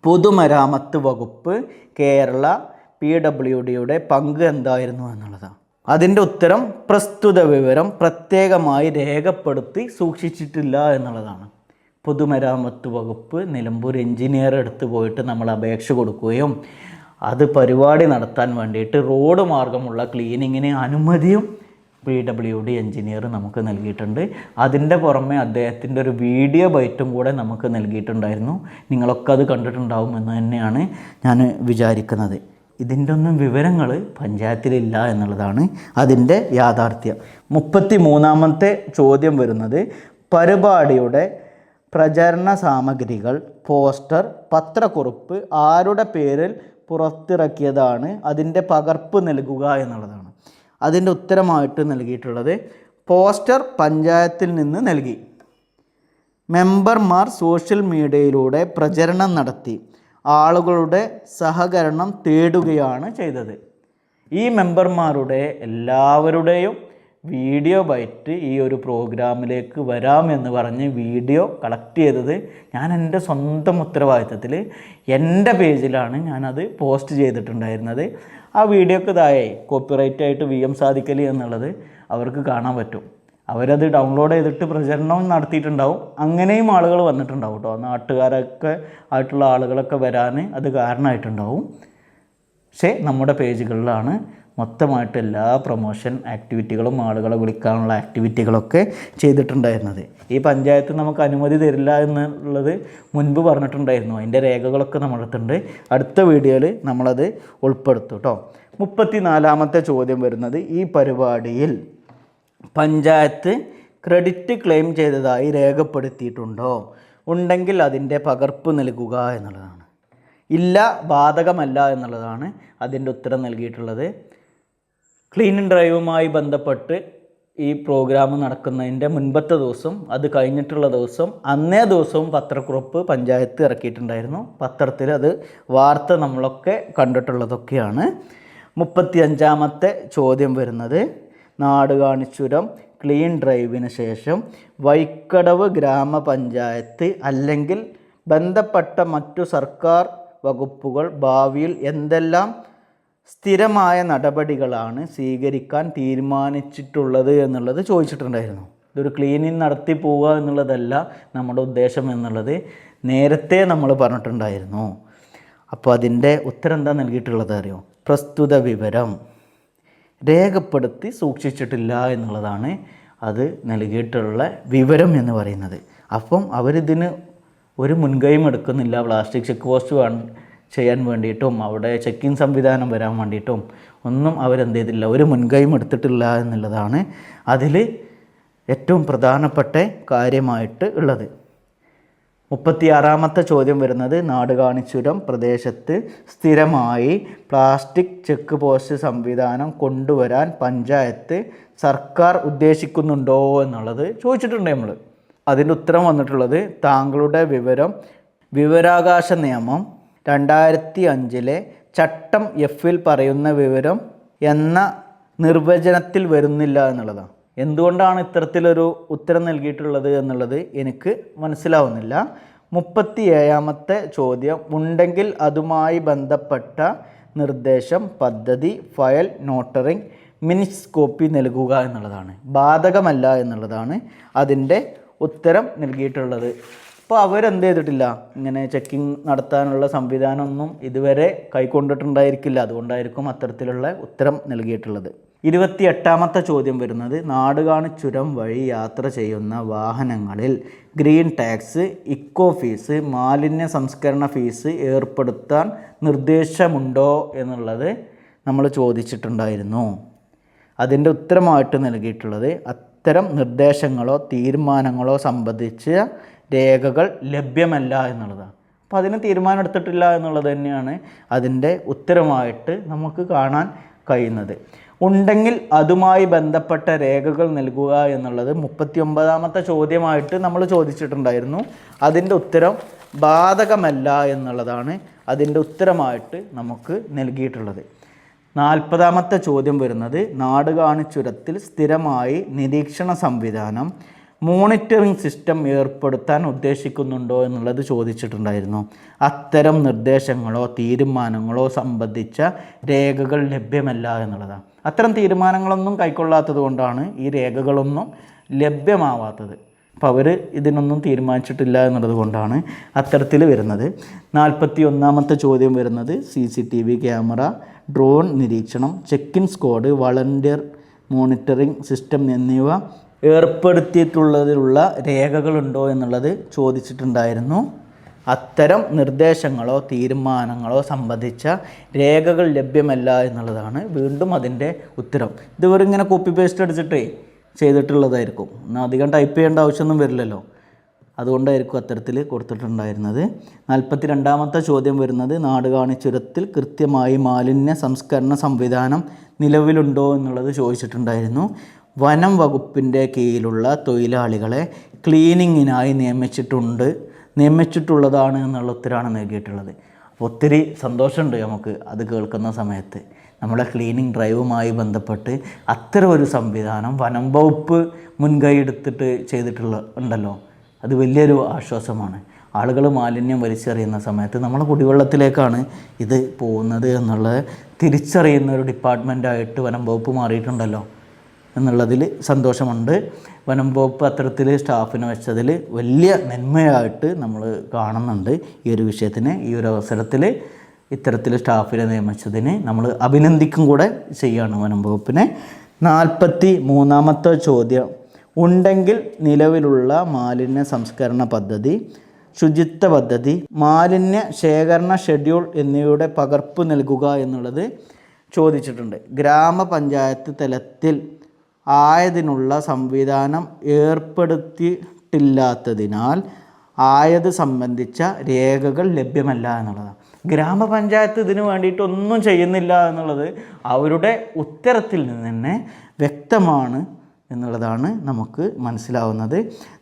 പൊതുമരാമത്ത് വകുപ്പ് കേരള PWDയുടെ പങ്ക് എന്തായിരുന്നു എന്നുള്ളതാണ്. അതിൻ്റെ ഉത്തരം പ്രസ്തുത വിവരം പ്രത്യേകമായി രേഖപ്പെടുത്തി സൂക്ഷിച്ചിട്ടില്ല എന്നുള്ളതാണ്. പൊതുമരാമത്ത് വകുപ്പ് നിലമ്പൂർ എഞ്ചിനീയർ എടുത്ത് പോയിട്ട് നമ്മൾ അപേക്ഷ കൊടുക്കുകയും അത് പരിപാടി നടത്താൻ വേണ്ടിയിട്ട് റോഡ് മാർഗമുള്ള ക്ലീനിങ്ങിന് അനുമതിയും PWD എഞ്ചിനീയർ നമുക്ക് നൽകിയിട്ടുണ്ട്. അതിൻ്റെ പുറമെ അദ്ദേഹത്തിൻ്റെ ഒരു വീഡിയോ ബൈറ്റും കൂടെ നമുക്ക് നൽകിയിട്ടുണ്ടായിരുന്നു. നിങ്ങളൊക്കെ അത് കണ്ടിട്ടുണ്ടാവും എന്ന് തന്നെയാണ് ഞാൻ വിചാരിക്കുന്നത്. ഇതിൻ്റെ ഒന്നും വിവരങ്ങൾ പഞ്ചായത്തിലില്ല എന്നുള്ളതാണ് അതിൻ്റെ യാഥാർത്ഥ്യം. 33ാമത്തെ ചോദ്യം വരുന്നത് പരിപാടിയുടെ പ്രചരണ സാമഗ്രികൾ, പോസ്റ്റർ, പത്രക്കുറിപ്പ് ആരുടെ പേരിൽ പുറത്തിറക്കിയതാണ്, അതിൻ്റെ പകർപ്പ് നൽകുക എന്നുള്ളതാണ്. അതിൻ്റെ ഉത്തരമായിട്ട് നൽകിയിട്ടുള്ളത് പോസ്റ്റർ പഞ്ചായത്തിൽ നിന്ന് നൽകി. മെമ്പർമാർ സോഷ്യൽ മീഡിയയിലൂടെ പ്രചരണം നടത്തി ആളുകളുടെ സഹകരണം തേടുകയാണ് ചെയ്തത്. ഈ മെമ്പർമാരുടെ എല്ലാവരുടെയും വീഡിയോ ബൈറ്റ് ഈ ഒരു പ്രോഗ്രാമിലേക്ക് വരാമെന്ന് പറഞ്ഞ് വീഡിയോ കളക്ട് ചെയ്തത് ഞാൻ എൻ്റെ സ്വന്തം ഉത്തരവാദിത്തത്തിൽ എൻ്റെ പേജിലാണ് ഞാനത് പോസ്റ്റ് ചെയ്തിട്ടുണ്ടായിരുന്നത്. ആ വീഡിയോക്ക് താഴെ കോപ്പിറൈറ്റായിട്ട് VM സാദിഖലി എന്നുള്ളത് അവർക്ക് കാണാൻ പറ്റും. അവരത് ഡൗൺലോഡ് ചെയ്തിട്ട് പ്രചരണം നടത്തിയിട്ടുണ്ടാവും. അങ്ങനെയും ആളുകൾ വന്നിട്ടുണ്ടാവും കേട്ടോ. നാട്ടുകാരൊക്കെ ആയിട്ടുള്ള ആളുകളൊക്കെ വരാൻ അത് കാരണമായിട്ടുണ്ടാവും. പക്ഷേ നമ്മുടെ പേജുകളിലാണ് മൊത്തമായിട്ട് എല്ലാ പ്രൊമോഷൻ ആക്ടിവിറ്റികളും ആളുകളെ വിളിക്കാനുള്ള ആക്ടിവിറ്റികളൊക്കെ ചെയ്തിട്ടുണ്ടായിരുന്നത്. ഈ പഞ്ചായത്ത് നമുക്ക് അനുമതി തരില്ല എന്നുള്ളത് മുൻപ് പറഞ്ഞിട്ടുണ്ടായിരുന്നു. അതിൻ്റെ രേഖകളൊക്കെ നമ്മളടുത്തുണ്ട്. അടുത്ത വീഡിയോയിൽ നമ്മളത് ഉൾപ്പെടുത്തും കേട്ടോ. 34ാമത്തെ ചോദ്യം വരുന്നത്, ഈ പരിപാടിയിൽ പഞ്ചായത്ത് ക്രെഡിറ്റ് ക്ലെയിം ചെയ്തതായി രേഖപ്പെടുത്തിയിട്ടുണ്ടോ? ഉണ്ടെങ്കിൽ അതിൻ്റെ പകർപ്പ് നൽകുക എന്നുള്ളതാണ്. ഇല്ല, ബാധകമല്ല എന്നുള്ളതാണ് അതിൻ്റെ ഉത്തരം നൽകിയിട്ടുള്ളത്. ക്ലീൻ ആൻഡ് ഡ്രൈവുമായി ബന്ധപ്പെട്ട് ഈ പ്രോഗ്രാം നടക്കുന്നതിൻ്റെ മുൻപത്തെ ദിവസം, അത് കഴിഞ്ഞിട്ടുള്ള ദിവസം, അന്നേ ദിവസവും പത്രക്കുറിപ്പ് പഞ്ചായത്ത് ഇറക്കിയിട്ടുണ്ടായിരുന്നു. പത്രത്തിൽ അത് വാർത്ത നമ്മളൊക്കെ കണ്ടിട്ടുള്ളതൊക്കെയാണ്. 35ാമത്തെ ചോദ്യം വരുന്നത്, നാടുകാണിച്ചുരം ക്ലീൻ ഡ്രൈവിന് ശേഷം വൈക്കടവ് ഗ്രാമപഞ്ചായത്ത് അല്ലെങ്കിൽ ബന്ധപ്പെട്ട മറ്റു സർക്കാർ വകുപ്പുകൾ ഭാവിയിൽ എന്തെല്ലാം സ്ഥിരമായ നടപടികളാണ് സ്വീകരിക്കാൻ തീരുമാനിച്ചിട്ടുള്ളത് എന്നുള്ളത് ചോദിച്ചിട്ടുണ്ടായിരുന്നു. ഇതൊരു ക്ലീനിങ് നടത്തി പോവുക എന്നുള്ളതല്ല നമ്മുടെ ഉദ്ദേശം എന്നുള്ളത് നേരത്തെ നമ്മൾ പറഞ്ഞിട്ടുണ്ടായിരുന്നു. അപ്പോൾ അതിൻ്റെ ഉത്തരം എന്താ നൽകിയിട്ടുള്ളത് അറിയോ? പ്രസ്തുത വിവരം രേഖപ്പെടുത്തി സൂക്ഷിച്ചിട്ടില്ല എന്നുള്ളതാണ് അത് നൽകിയിട്ടുള്ള വിവരം എന്ന് പറയുന്നത്. അപ്പം അവരിതിന് ഒരു മുൻകൈയും എടുക്കുന്നില്ല. പ്ലാസ്റ്റിക് ചെക്ക് പോസ്റ്റ് ചെയ്യാൻ വേണ്ടിയിട്ടും അവിടെ ചെക്കിങ് സംവിധാനം വരാൻ വേണ്ടിയിട്ടും ഒന്നും അവരെന്ത് ചെയ്തില്ല, ഒരു മുൻകൈയും എടുത്തിട്ടില്ല എന്നുള്ളതാണ് അതിൽ ഏറ്റവും പ്രധാനപ്പെട്ട കാര്യമായിട്ട് ഉള്ളത്. 36ാമത്തെ ചോദ്യം വരുന്നത്, നാടുകാണിച്ചുരം പ്രദേശത്ത് സ്ഥിരമായി പ്ലാസ്റ്റിക് ചെക്ക് പോസ്റ്റ് സംവിധാനം കൊണ്ടുവരാൻ പഞ്ചായത്ത് സർക്കാർ ഉദ്ദേശിക്കുന്നുണ്ടോ എന്നുള്ളത് ചോദിച്ചിട്ടുണ്ട് നമ്മൾ. അതിൻ്റെ ഉത്തരം വന്നിട്ടുള്ളത്, താങ്കളുടെ വിവരം വിവരാവകാശ നിയമം 2005 ചട്ടം Fൽ പറയുന്ന വിവരം എന്ന നിർവചനത്തിൽ വരുന്നില്ല എന്നുള്ളതാണ്. എന്തുകൊണ്ടാണ് ഇത്തരത്തിലൊരു ഉത്തരം നൽകിയിട്ടുള്ളത് എന്നുള്ളത് എനിക്ക് മനസ്സിലാവുന്നില്ല. 37ാമത്തെ ചോദ്യം, ഉണ്ടെങ്കിൽ അതുമായി ബന്ധപ്പെട്ട നിർദ്ദേശം, പദ്ധതി, ഫയൽ, നോട്ടറിംഗ്, മിനിറ്റ്സ് കോപ്പി നൽകുക എന്നുള്ളതാണ്. ബാധകമല്ല എന്നുള്ളതാണ് അതിൻ്റെ ഉത്തരം നൽകിയിട്ടുള്ളത്. അപ്പോൾ അവരെന്ത് ചെയ്തിട്ടില്ല, ഇങ്ങനെ ചെക്കിങ് നടത്താനുള്ള സംവിധാനമൊന്നും ഇതുവരെ കൈക്കൊണ്ടിട്ടുണ്ടായിരിക്കില്ല. അതുകൊണ്ടായിരിക്കും അത്തരത്തിലുള്ള ഉത്തരം നൽകിയിട്ടുള്ളത്. 28ാമത്തെ ചോദ്യം വരുന്നത്, നാടുകാണിച്ചുരം വഴി യാത്ര ചെയ്യുന്ന വാഹനങ്ങളിൽ ഗ്രീൻ ടാക്സ്, ഇക്കോ ഫീസ്, മാലിന്യ സംസ്കരണ ഫീസ് ഏർപ്പെടുത്താൻ നിർദ്ദേശമുണ്ടോ എന്നുള്ളത് നമ്മൾ ചോദിച്ചിട്ടുണ്ടായിരുന്നു. അതിൻ്റെ ഉത്തരമായിട്ട് നൽകിയിട്ടുള്ളത്, അത്തരം നിർദ്ദേശങ്ങളോ തീരുമാനങ്ങളോ സംബന്ധിച്ച രേഖകൾ ലഭ്യമല്ല എന്നുള്ളതാണ്. അപ്പോൾ അതിന് തീരുമാനം എടുത്തിട്ടില്ല എന്നുള്ളത് തന്നെയാണ് അതിൻ്റെ ഉത്തരമായിട്ട് നമുക്ക് കാണാൻ കഴിയുന്നത്. ഉണ്ടെങ്കിൽ അതുമായി ബന്ധപ്പെട്ട രേഖകൾ നൽകുക എന്നുള്ളത് 39ാമത്തെ ചോദ്യമായിട്ട് നമ്മൾ ചോദിച്ചിട്ടുണ്ടായിരുന്നു. അതിൻ്റെ ഉത്തരം ബാധകമല്ല എന്നുള്ളതാണ് അതിൻ്റെ ഉത്തരമായിട്ട് നമുക്ക് നൽകിയിട്ടുള്ളത്. 40ാമത്തെ ചോദ്യം വരുന്നത്, നാടുകാണിച്ചുരത്തിൽ സ്ഥിരമായി നിരീക്ഷണ സംവിധാനം, മോണിറ്ററിംഗ് സിസ്റ്റം ഏർപ്പെടുത്താൻ ഉദ്ദേശിക്കുന്നുണ്ടോ എന്നുള്ളത് ചോദിച്ചിട്ടുണ്ടായിരുന്നു. അത്തരം നിർദ്ദേശങ്ങളോ തീരുമാനങ്ങളോ സംബന്ധിച്ച രേഖകൾ ലഭ്യമല്ല എന്നുള്ളതാണ്. അത്തരം തീരുമാനങ്ങളൊന്നും കൈക്കൊള്ളാത്തത് കൊണ്ടാണ് ഈ രേഖകളൊന്നും ലഭ്യമാവാത്തത്. അപ്പോൾ അവർ ഇതിനൊന്നും തീരുമാനിച്ചിട്ടില്ല എന്നുള്ളത് കൊണ്ടാണ് അത്തരത്തിൽ വരുന്നത്. 41ാമത്തെ ചോദ്യം വരുന്നത്, CCTV ക്യാമറ, ഡ്രോൺ നിരീക്ഷണം, check in squad, volunteer monitoring system എന്നിവ ഏർപ്പെടുത്തിയിട്ടുള്ളതിലുള്ള രേഖകളുണ്ടോ എന്നുള്ളത് ചോദിച്ചിട്ടുണ്ടായിരുന്നു. അത്തരം നിർദ്ദേശങ്ങളോ തീരുമാനങ്ങളോ സംബന്ധിച്ച രേഖകൾ ലഭ്യമല്ല എന്നുള്ളതാണ് വീണ്ടും അതിൻ്റെ ഉത്തരം. ഇതുവരെ ഇങ്ങനെ കോപ്പി പേസ്റ്റ് അടിച്ചിട്ടേ ചെയ്തിട്ടുള്ളതായിരിക്കും. എന്നാൽ അധികം ടൈപ്പ് ചെയ്യേണ്ട ആവശ്യമൊന്നും വരില്ലല്ലോ. അതുകൊണ്ടായിരിക്കും അത്തരത്തിൽ കൊടുത്തിട്ടുണ്ടായിരുന്നത്. 42ാമത്തെ ചോദ്യം വരുന്നത്, നാടുകാണിച്ചുരത്തിൽ കൃത്യമായി മാലിന്യ സംസ്കരണ സംവിധാനം നിലവിലുണ്ടോ എന്നുള്ളത് ചോദിച്ചിട്ടുണ്ടായിരുന്നു. വനം വകുപ്പിൻ്റെ കീഴിലുള്ള തൊഴിലാളികളെ ക്ലീനിങ്ങിനായി നിയമിച്ചിട്ടുള്ളതാണ് എന്നുള്ള ഉത്തരമാണ് നൽകിയിട്ടുള്ളത്. ഒത്തിരി സന്തോഷമുണ്ട് നമുക്ക് അത് കേൾക്കുന്ന സമയത്ത്. നമ്മുടെ ക്ലീനിങ് ഡ്രൈവുമായി ബന്ധപ്പെട്ട് അത്തരം ഒരു സംവിധാനം വനം വകുപ്പ് മുൻകൈ എടുത്തിട്ട് ഉണ്ടല്ലോ, അത് വലിയൊരു ആശ്വാസമാണ്. ആളുകൾ മാലിന്യം വലിച്ചെറിയുന്ന സമയത്ത് നമ്മളെ കുടിവെള്ളത്തിലേക്കാണ് ഇത് പോകുന്നത് എന്നുള്ളത് തിരിച്ചറിയുന്ന ഒരു ഡിപ്പാർട്ട്മെൻറ്റായിട്ട് വനം വകുപ്പ് മാറിയിട്ടുണ്ടല്ലോ എന്നുള്ളതിൽ സന്തോഷമുണ്ട്. വനം വകുപ്പ് അത്തരത്തിൽ സ്റ്റാഫിനെ വെച്ചതിൽ വലിയ നന്മയായിട്ട് നമ്മൾ കാണുന്നുണ്ട് ഈ ഒരു വിഷയത്തിന്. ഈ ഒരു അവസരത്തിൽ ഇത്തരത്തിൽ സ്റ്റാഫിനെ നിയമിച്ചതിന് നമ്മൾ അഭിനന്ദിക്കും കൂടെ ചെയ്യുകയാണ് വനം വകുപ്പിനെ. 43ാമത്തെ ചോദ്യം, ഉണ്ടെങ്കിൽ നിലവിലുള്ള മാലിന്യ സംസ്കരണ പദ്ധതി, ശുചിത്വ പദ്ധതി, മാലിന്യ ശേഖരണ ഷെഡ്യൂൾ എന്നിവയുടെ പകർപ്പ് നൽകുക എന്നുള്ളത് ചോദിച്ചിട്ടുണ്ട്. ഗ്രാമപഞ്ചായത്ത് തലത്തിൽ ആയതിനുള്ള സംവിധാനം ഏർപ്പെടുത്തിയിട്ടില്ലാത്തതിനാൽ ആയത് സംബന്ധിച്ച രേഖകൾ ലഭ്യമല്ല എന്നുള്ളതാണ്. ഗ്രാമപഞ്ചായത്ത് ഇതിനു വേണ്ടിയിട്ടൊന്നും ചെയ്യുന്നില്ല എന്നുള്ളത് അവരുടെ ഉത്തരത്തിൽ നിന്ന് തന്നെ വ്യക്തമാണ് എന്നുള്ളതാണ് നമുക്ക് മനസ്സിലാവുന്നത്.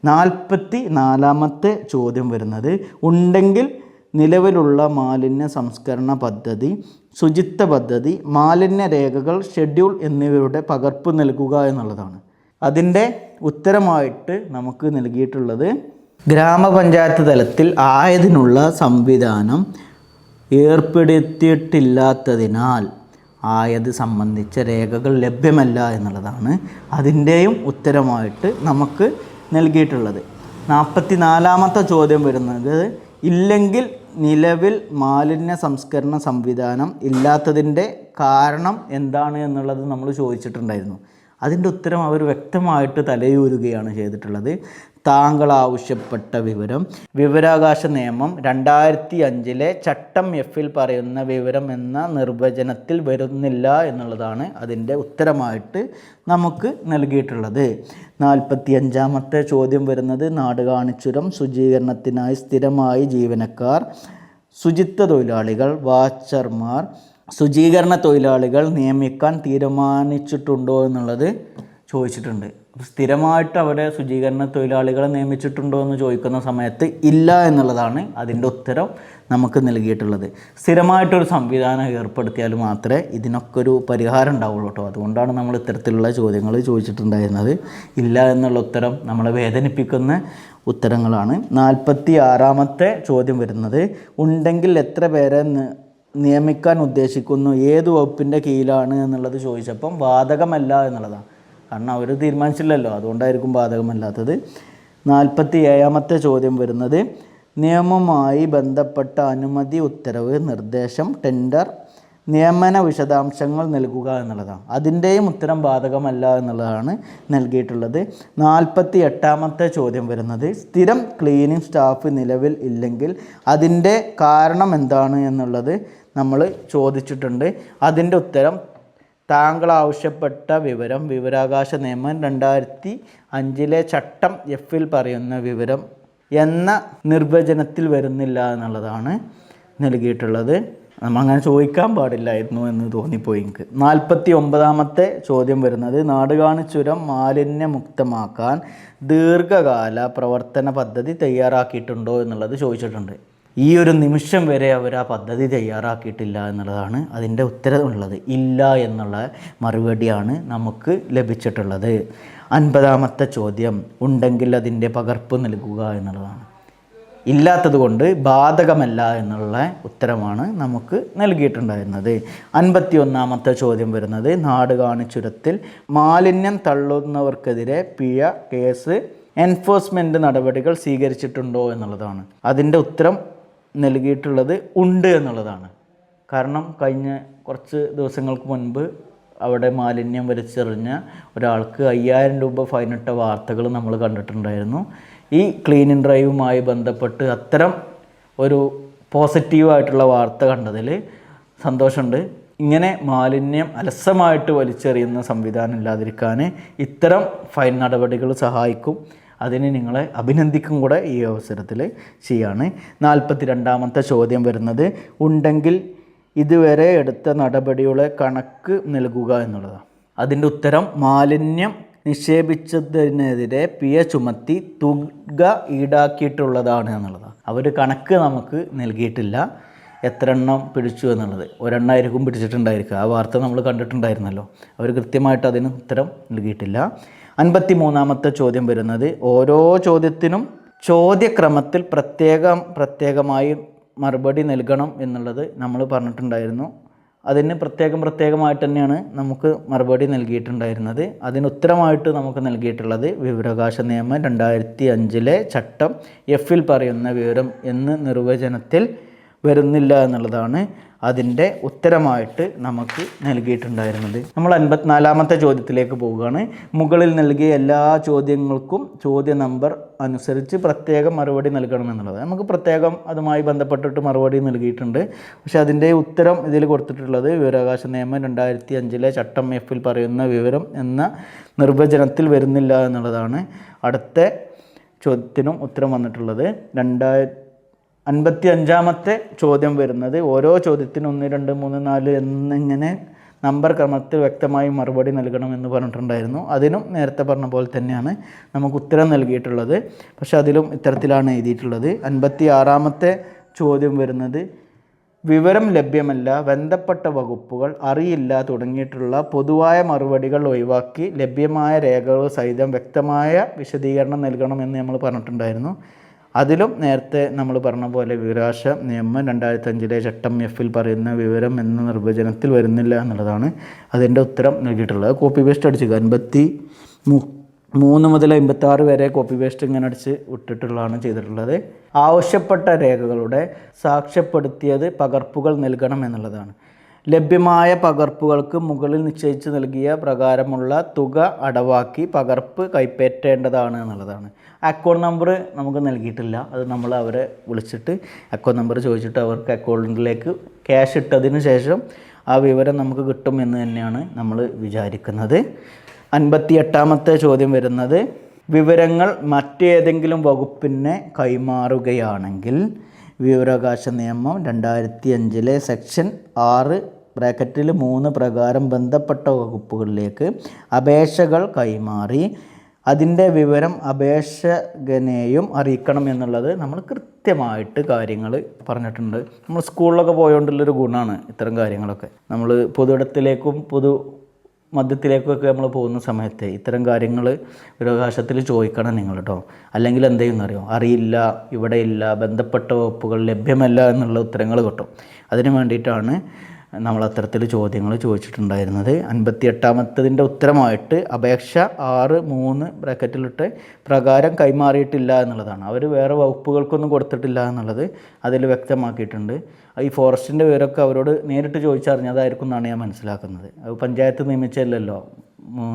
44ാമത്തെ ചോദ്യം വരുന്നത്, ഉണ്ടെങ്കിൽ നിലവിലുള്ള മാലിന്യ സംസ്കരണ പദ്ധതി, ശുചിത്വ പദ്ധതി, മാലിന്യ രേഖകൾ, ഷെഡ്യൂൾ എന്നിവയുടെ പകർപ്പ് നൽകുക എന്നുള്ളതാണ്. അതിൻ്റെ ഉത്തരമായിട്ട് നമുക്ക് നൽകിയിട്ടുള്ളത്, ഗ്രാമപഞ്ചായത്ത് തലത്തിൽ ആയതിനുള്ള സംവിധാനം ഏർപ്പെടുത്തിയിട്ടില്ലാത്തതിനാൽ ആയത് സംബന്ധിച്ച രേഖകൾ ലഭ്യമല്ല എന്നുള്ളതാണ് അതിൻ്റെയും ഉത്തരമായിട്ട് നമുക്ക് നൽകിയിട്ടുള്ളത്. 44ാമത്തെ ചോദ്യം വരുന്നത്, ഇല്ലെങ്കിൽ നിലവിൽ മാലിന്യ സംസ്കരണ സംവിധാനം ഇല്ലാത്തതിൻ്റെ കാരണം എന്താണ് എന്നുള്ളത് നമ്മൾ ചോദിച്ചിട്ടുണ്ടായിരുന്നു. അതിൻ്റെ ഉത്തരം അവർ വ്യക്തമായിട്ട് തലയൂരുകയാണ് ചെയ്തിട്ടുള്ളത്. താങ്കൾ ആവശ്യപ്പെട്ട വിവരം വിവരാവകാശ നിയമം 2005 ചട്ടം Fൽ പറയുന്ന വിവരം എന്ന നിർവചനത്തിൽ വരുന്നില്ല എന്നുള്ളതാണ് അതിൻ്റെ ഉത്തരമായിട്ട് നമുക്ക് നൽകിയിട്ടുള്ളത്. 45ാമത്തെ ചോദ്യം വരുന്നത്, നാടുകാണിച്ചുരം ശുചീകരണത്തിനായി സ്ഥിരമായി ജീവനക്കാർ, ശുചിത്വ തൊഴിലാളികൾ, വാച്ചർമാർ, ശുചീകരണ തൊഴിലാളികൾ നിയമിക്കാൻ തീരുമാനിച്ചിട്ടുണ്ടോ എന്നുള്ളത് ചോദിച്ചിട്ടുണ്ട്. സ്ഥിരമായിട്ട് അവിടെ ശുചീകരണ തൊഴിലാളികളെ നിയമിച്ചിട്ടുണ്ടോ എന്ന് ചോദിക്കുന്ന സമയത്ത് ഇല്ല എന്നുള്ളതാണ് അതിൻ്റെ ഉത്തരം നമുക്ക് നൽകിയിട്ടുള്ളത്. സ്ഥിരമായിട്ടൊരു സംവിധാനം ഏർപ്പെടുത്തിയാൽ മാത്രമേ ഇതിനൊക്കെ ഒരു പരിഹാരം ഉണ്ടാവുള്ളൂ കേട്ടോ. അതുകൊണ്ടാണ് നമ്മൾ ഇത്തരത്തിലുള്ള ചോദ്യങ്ങൾ ചോദിച്ചിട്ടുണ്ടായിരുന്നത്. ഇല്ല എന്നുള്ള ഉത്തരം നമ്മളെ വേദനിപ്പിക്കുന്ന ഉത്തരങ്ങളാണ്. 46ാമത്തെ ചോദ്യം വരുന്നത്, ഉണ്ടെങ്കിൽ എത്ര പേരെ നിയമിക്കാൻ ഉദ്ദേശിക്കുന്നു, ഏത് വകുപ്പിൻ്റെ കീഴിലാണ് എന്നുള്ളത് ചോദിച്ചപ്പം ബാധകമല്ല എന്നുള്ളതാണ്. കാരണം അവർ തീരുമാനിച്ചില്ലല്ലോ, അതുകൊണ്ടായിരിക്കും ബാധകമല്ലാത്തത്. 47ാമത്തെ ചോദ്യം വരുന്നത്, നിയമവുമായി ബന്ധപ്പെട്ട അനുമതി, ഉത്തരവ്, നിർദ്ദേശം, ടെൻഡർ, നിയമന വിശദാംശങ്ങൾ നൽകുക എന്നുള്ളതാണ്. അതിൻ്റെയും ഉത്തരം ബാധകമല്ല എന്നുള്ളതാണ് നൽകിയിട്ടുള്ളത്. 48ാമത്തെ ചോദ്യം വരുന്നത്, സ്ഥിരം ക്ലീനിങ് സ്റ്റാഫ് നിലവിൽ ഇല്ലെങ്കിൽ അതിൻ്റെ കാരണം എന്താണ് എന്നുള്ളത് നമ്മൾ ചോദിച്ചിട്ടുണ്ട്. അതിൻ്റെ ഉത്തരം, താങ്കൾ ആവശ്യപ്പെട്ട വിവരം വിവരാവകാശ നിയമം 2005 ചട്ടം Fൽ പറയുന്ന വിവരം എന്ന നിർവചനത്തിൽ വരുന്നില്ല എന്നുള്ളതാണ് നൽകിയിട്ടുള്ളത്. നമ്മളങ്ങനെ ചോദിക്കാൻ പാടില്ലായിരുന്നു എന്ന് തോന്നിപ്പോയി എനിക്ക്. 49ാമത്തെ ചോദ്യം വരുന്നത്, നാടുകാണിച്ചുരം മാലിന്യമുക്തമാക്കാൻ ദീർഘകാല പ്രവർത്തന പദ്ധതി തയ്യാറാക്കിയിട്ടുണ്ടോ എന്നുള്ളത് ചോദിച്ചിട്ടുണ്ട്. ഈ ഒരു നിമിഷം വരെ അവർ ആ പദ്ധതി തയ്യാറാക്കിയിട്ടില്ല എന്നുള്ളതാണ് അതിൻ്റെ ഉത്തരമുള്ളത്. ഇല്ല എന്നുള്ള മറുപടിയാണ് നമുക്ക് ലഭിച്ചിട്ടുള്ളത്. 50ാമത്തെ ചോദ്യം, ഉണ്ടെങ്കിൽ അതിൻ്റെ പകർപ്പ് നൽകുക എന്നുള്ളതാണ്. ഇല്ലാത്തത് കൊണ്ട് ബാധകമല്ല എന്നുള്ള ഉത്തരമാണ് നമുക്ക് നൽകിയിട്ടുണ്ടായിരുന്നത്. 51ാമത്തെ ചോദ്യം വരുന്നത്, നാടുകാണിച്ചുരത്തിൽ മാലിന്യം തള്ളുന്നവർക്കെതിരെ പിഴ, കേസ്, എൻഫോഴ്സ്മെൻറ്റ് നടപടികൾ സ്വീകരിച്ചിട്ടുണ്ടോ എന്നുള്ളതാണ്. അതിൻ്റെ ഉത്തരം നൽകിയിട്ടുള്ളത് ഉണ്ട് എന്നുള്ളതാണ്. കാരണം കഴിഞ്ഞ കുറച്ച് ദിവസങ്ങൾക്ക് മുൻപ് അവിടെ മാലിന്യം വലിച്ചെറിഞ്ഞ ഒരാൾക്ക് 5000 രൂപ ഫൈനിട്ട വാർത്തകൾ നമ്മൾ കണ്ടിട്ടുണ്ടായിരുന്നു. ഈ ക്ലീനിങ് ഡ്രൈവുമായി ബന്ധപ്പെട്ട് അത്തരം ഒരു പോസിറ്റീവായിട്ടുള്ള വാർത്ത കണ്ടതിൽ സന്തോഷമുണ്ട്. ഇങ്ങനെ മാലിന്യം അലസമായിട്ട് വലിച്ചെറിയുന്ന സംവിധാനം ഇല്ലാതിരിക്കാൻ ഇത്തരം ഫൈൻ നടപടികൾ സഹായിക്കും. അതിന് നിങ്ങളെ അഭിനന്ദിക്കും കൂടെ ഈ അവസരത്തിൽ ചെയ്യാണ്. 42ാമത്തെ ചോദ്യം വരുന്നത്, ഉണ്ടെങ്കിൽ ഇതുവരെ എടുത്ത നടപടിയുടെ കണക്ക് നൽകുക എന്നുള്ളതാണ്. അതിൻ്റെ ഉത്തരം, മാലിന്യം നിക്ഷേപിച്ചതിനെതിരെ പിഴ ചുമത്തി തുക ഈടാക്കിയിട്ടുള്ളതാണ് എന്നുള്ളതാണ്. അവർ കണക്ക് നമുക്ക് നൽകിയിട്ടില്ല. എത്ര എണ്ണം പിടിച്ചു എന്നുള്ളത്. ഒരെണ്ണമായിരിക്കും പിടിച്ചിട്ടുണ്ടായിരിക്കുക. ആ വാർത്ത നമ്മൾ കണ്ടിട്ടുണ്ടായിരുന്നല്ലോ. അവർ കൃത്യമായിട്ട് അതിന് ഉത്തരം നൽകിയിട്ടില്ല. 53-ാമത്തെ ചോദ്യം വരുന്നത്, ഓരോ ചോദ്യത്തിനും ചോദ്യക്രമത്തിൽ പ്രത്യേകമായി മറുപടി നൽകണം എന്നുള്ളത് നമ്മൾ പറഞ്ഞിട്ടുണ്ടായിരുന്നു. അതിന് പ്രത്യേകമായിട്ട് തന്നെയാണ് നമുക്ക് മറുപടി നൽകിയിട്ടുണ്ടായിരുന്നത്. അതിന് ഉത്തരമായിട്ട് നമുക്ക് നൽകിയിട്ടുള്ളത് വിവരാവകാശ നിയമം 2005 ചട്ടം F-ൽ പറയുന്ന വിവരം എന്ന് നിർവചനത്തിൽ വരുന്നില്ല എന്നുള്ളതാണ് അതിൻ്റെ ഉത്തരമായിട്ട് നമുക്ക് നൽകിയിട്ടുണ്ടായിരുന്നത്. നമ്മൾ 54-ാമത്തെ ചോദ്യത്തിലേക്ക് പോവുകയാണ്. മുകളിൽ നൽകിയ എല്ലാ ചോദ്യങ്ങൾക്കും ചോദ്യ നമ്പർ അനുസരിച്ച് പ്രത്യേക മറുപടി നൽകണമെന്നുള്ളത്. നമുക്ക് പ്രത്യേകം അതുമായി ബന്ധപ്പെട്ടിട്ട് മറുപടി നൽകിയിട്ടുണ്ട്. പക്ഷെ അതിൻ്റെ ഉത്തരം ഇതിൽ കൊടുത്തിട്ടുള്ളത് വിവരാവകാശ നിയമം 2005 ചട്ടം F-ൽ പറയുന്ന വിവരം എന്ന നിർവചനത്തിൽ വരുന്നില്ല എന്നുള്ളതാണ്. അടുത്ത ചോദ്യത്തിനും ഉത്തരം വന്നിട്ടുള്ളത്. 55-ാമത്തെ ചോദ്യം വരുന്നത്, ഓരോ ചോദ്യത്തിനും 1, 2, 3, 4 എന്നിങ്ങനെ നമ്പർ ക്രമത്തിൽ വ്യക്തമായി മറുപടി നൽകണമെന്ന് പറഞ്ഞിട്ടുണ്ടായിരുന്നു. അതിനും നേരത്തെ പറഞ്ഞ പോലെ തന്നെയാണ് നമുക്ക് ഉത്തരം നൽകിയിട്ടുള്ളത്. പക്ഷെ അതിലും ഇത്തരത്തിലാണ് എഴുതിയിട്ടുള്ളത്. 56-ാമത്തെ ചോദ്യം വരുന്നത്, വിവരം ലഭ്യമല്ല, ബന്ധപ്പെട്ട വകുപ്പുകൾ അറിയില്ല തുടങ്ങിയിട്ടുള്ള പൊതുവായ മറുപടികൾ ഒഴിവാക്കി ലഭ്യമായ രേഖകൾ സഹിതം വ്യക്തമായ വിശദീകരണം നൽകണമെന്ന് നമ്മൾ പറഞ്ഞിട്ടുണ്ടായിരുന്നു. അതിലും നേരത്തെ നമ്മൾ പറഞ്ഞ പോലെ വിവരാവകാശ നിയമം 2005 ചട്ടം F-ൽ പറയുന്ന വിവരം എന്ന നിർവചനത്തിൽ വരുന്നില്ല എന്നുള്ളതാണ് അതിൻ്റെ ഉത്തരം നൽകിയിട്ടുള്ളത്. Copy paste അടിച്ചുക. 53 മുതൽ 56 വരെ കോപ്പി പേസ്റ്റ് ഇങ്ങനെ അടിച്ച് വിട്ടിട്ടുള്ളതാണ് ചെയ്തിട്ടുള്ളത്. ആവശ്യപ്പെട്ട രേഖകളുടെ സാക്ഷ്യപ്പെടുത്തിയത് പകർപ്പുകൾ നൽകണം എന്നുള്ളതാണ്. ലഭ്യമായ പകർപ്പുകൾക്ക് മുകളിൽ നിശ്ചയിച്ച് നൽകിയ പ്രകാരമുള്ള തുക അടവാക്കി പകർപ്പ് കൈപ്പറ്റേണ്ടതാണ് എന്നുള്ളതാണ്. അക്കൗണ്ട് നമ്പർ നമുക്ക് നൽകിയിട്ടില്ല. അത് നമ്മൾ അവരെ വിളിച്ചിട്ട് അക്കൗണ്ട് നമ്പർ ചോദിച്ചിട്ട് അവർക്ക് അക്കൗണ്ടിലേക്ക് ക്യാഷ് ഇട്ടതിന് ശേഷം ആ വിവരം നമുക്ക് കിട്ടും എന്ന് തന്നെയാണ് നമ്മൾ വിചാരിക്കുന്നത്. 58-ാമത്തെ ചോദ്യം വരുന്നത്, വിവരങ്ങൾ മറ്റേതെങ്കിലും വകുപ്പിനെ കൈമാറുകയാണെങ്കിൽ വിവരാവകാശ നിയമം 2005 സെക്ഷൻ 6(3) പ്രകാരം ബന്ധപ്പെട്ട വകുപ്പുകളിലേക്ക് അപേക്ഷകൾ കൈമാറി അതിൻ്റെ വിവരം അപേക്ഷകനെയും അറിയിക്കണം എന്നുള്ളത് നമ്മൾ കൃത്യമായിട്ട് കാര്യങ്ങൾ പറഞ്ഞിട്ടുണ്ട്. നമ്മൾ സ്കൂളിലൊക്കെ പോയോണ്ടുള്ളൊരു ഗുണമാണ് ഇത്തരം കാര്യങ്ങളൊക്കെ. നമ്മൾ പൊതുയിടത്തിലേക്കും മധ്യത്തിലേക്കൊക്കെ നമ്മൾ പോകുന്ന സമയത്ത് ഇത്തരം കാര്യങ്ങൾ വിവരാവകാശത്തിൽ ചോദിക്കണം നിങ്ങൾ കേട്ടോ. അല്ലെങ്കിൽ എന്ത് ചെയ്യുന്നറിയോ, അറിയില്ല, ഇവിടെ ഇല്ല, ബന്ധപ്പെട്ട വകുപ്പുകൾ ലഭ്യമല്ല എന്നുള്ള ഉത്തരങ്ങൾ കിട്ടും. അതിന് വേണ്ടിയിട്ടാണ് നമ്മൾ അത്തരത്തിൽ ചോദ്യങ്ങൾ ചോദിച്ചിട്ടുണ്ടായിരുന്നത്. 58-ാമത്തതിൻ്റെ ഉത്തരമായിട്ട് അപേക്ഷ 6(3) പ്രകാരം കൈമാറിയിട്ടില്ല എന്നുള്ളതാണ്. അവർ വേറെ വകുപ്പുകൾക്കൊന്നും കൊടുത്തിട്ടില്ല എന്നുള്ളത് അതിൽ വ്യക്തമാക്കിയിട്ടുണ്ട്. ഈ ഫോറസ്റ്റിൻ്റെ വിവരമൊക്കെ അവരോട് നേരിട്ട് ചോദിച്ചറിഞ്ഞതായിരിക്കും എന്നാണ് ഞാൻ മനസ്സിലാക്കുന്നത്. അത് പഞ്ചായത്ത് നിയമിച്ചല്ലോ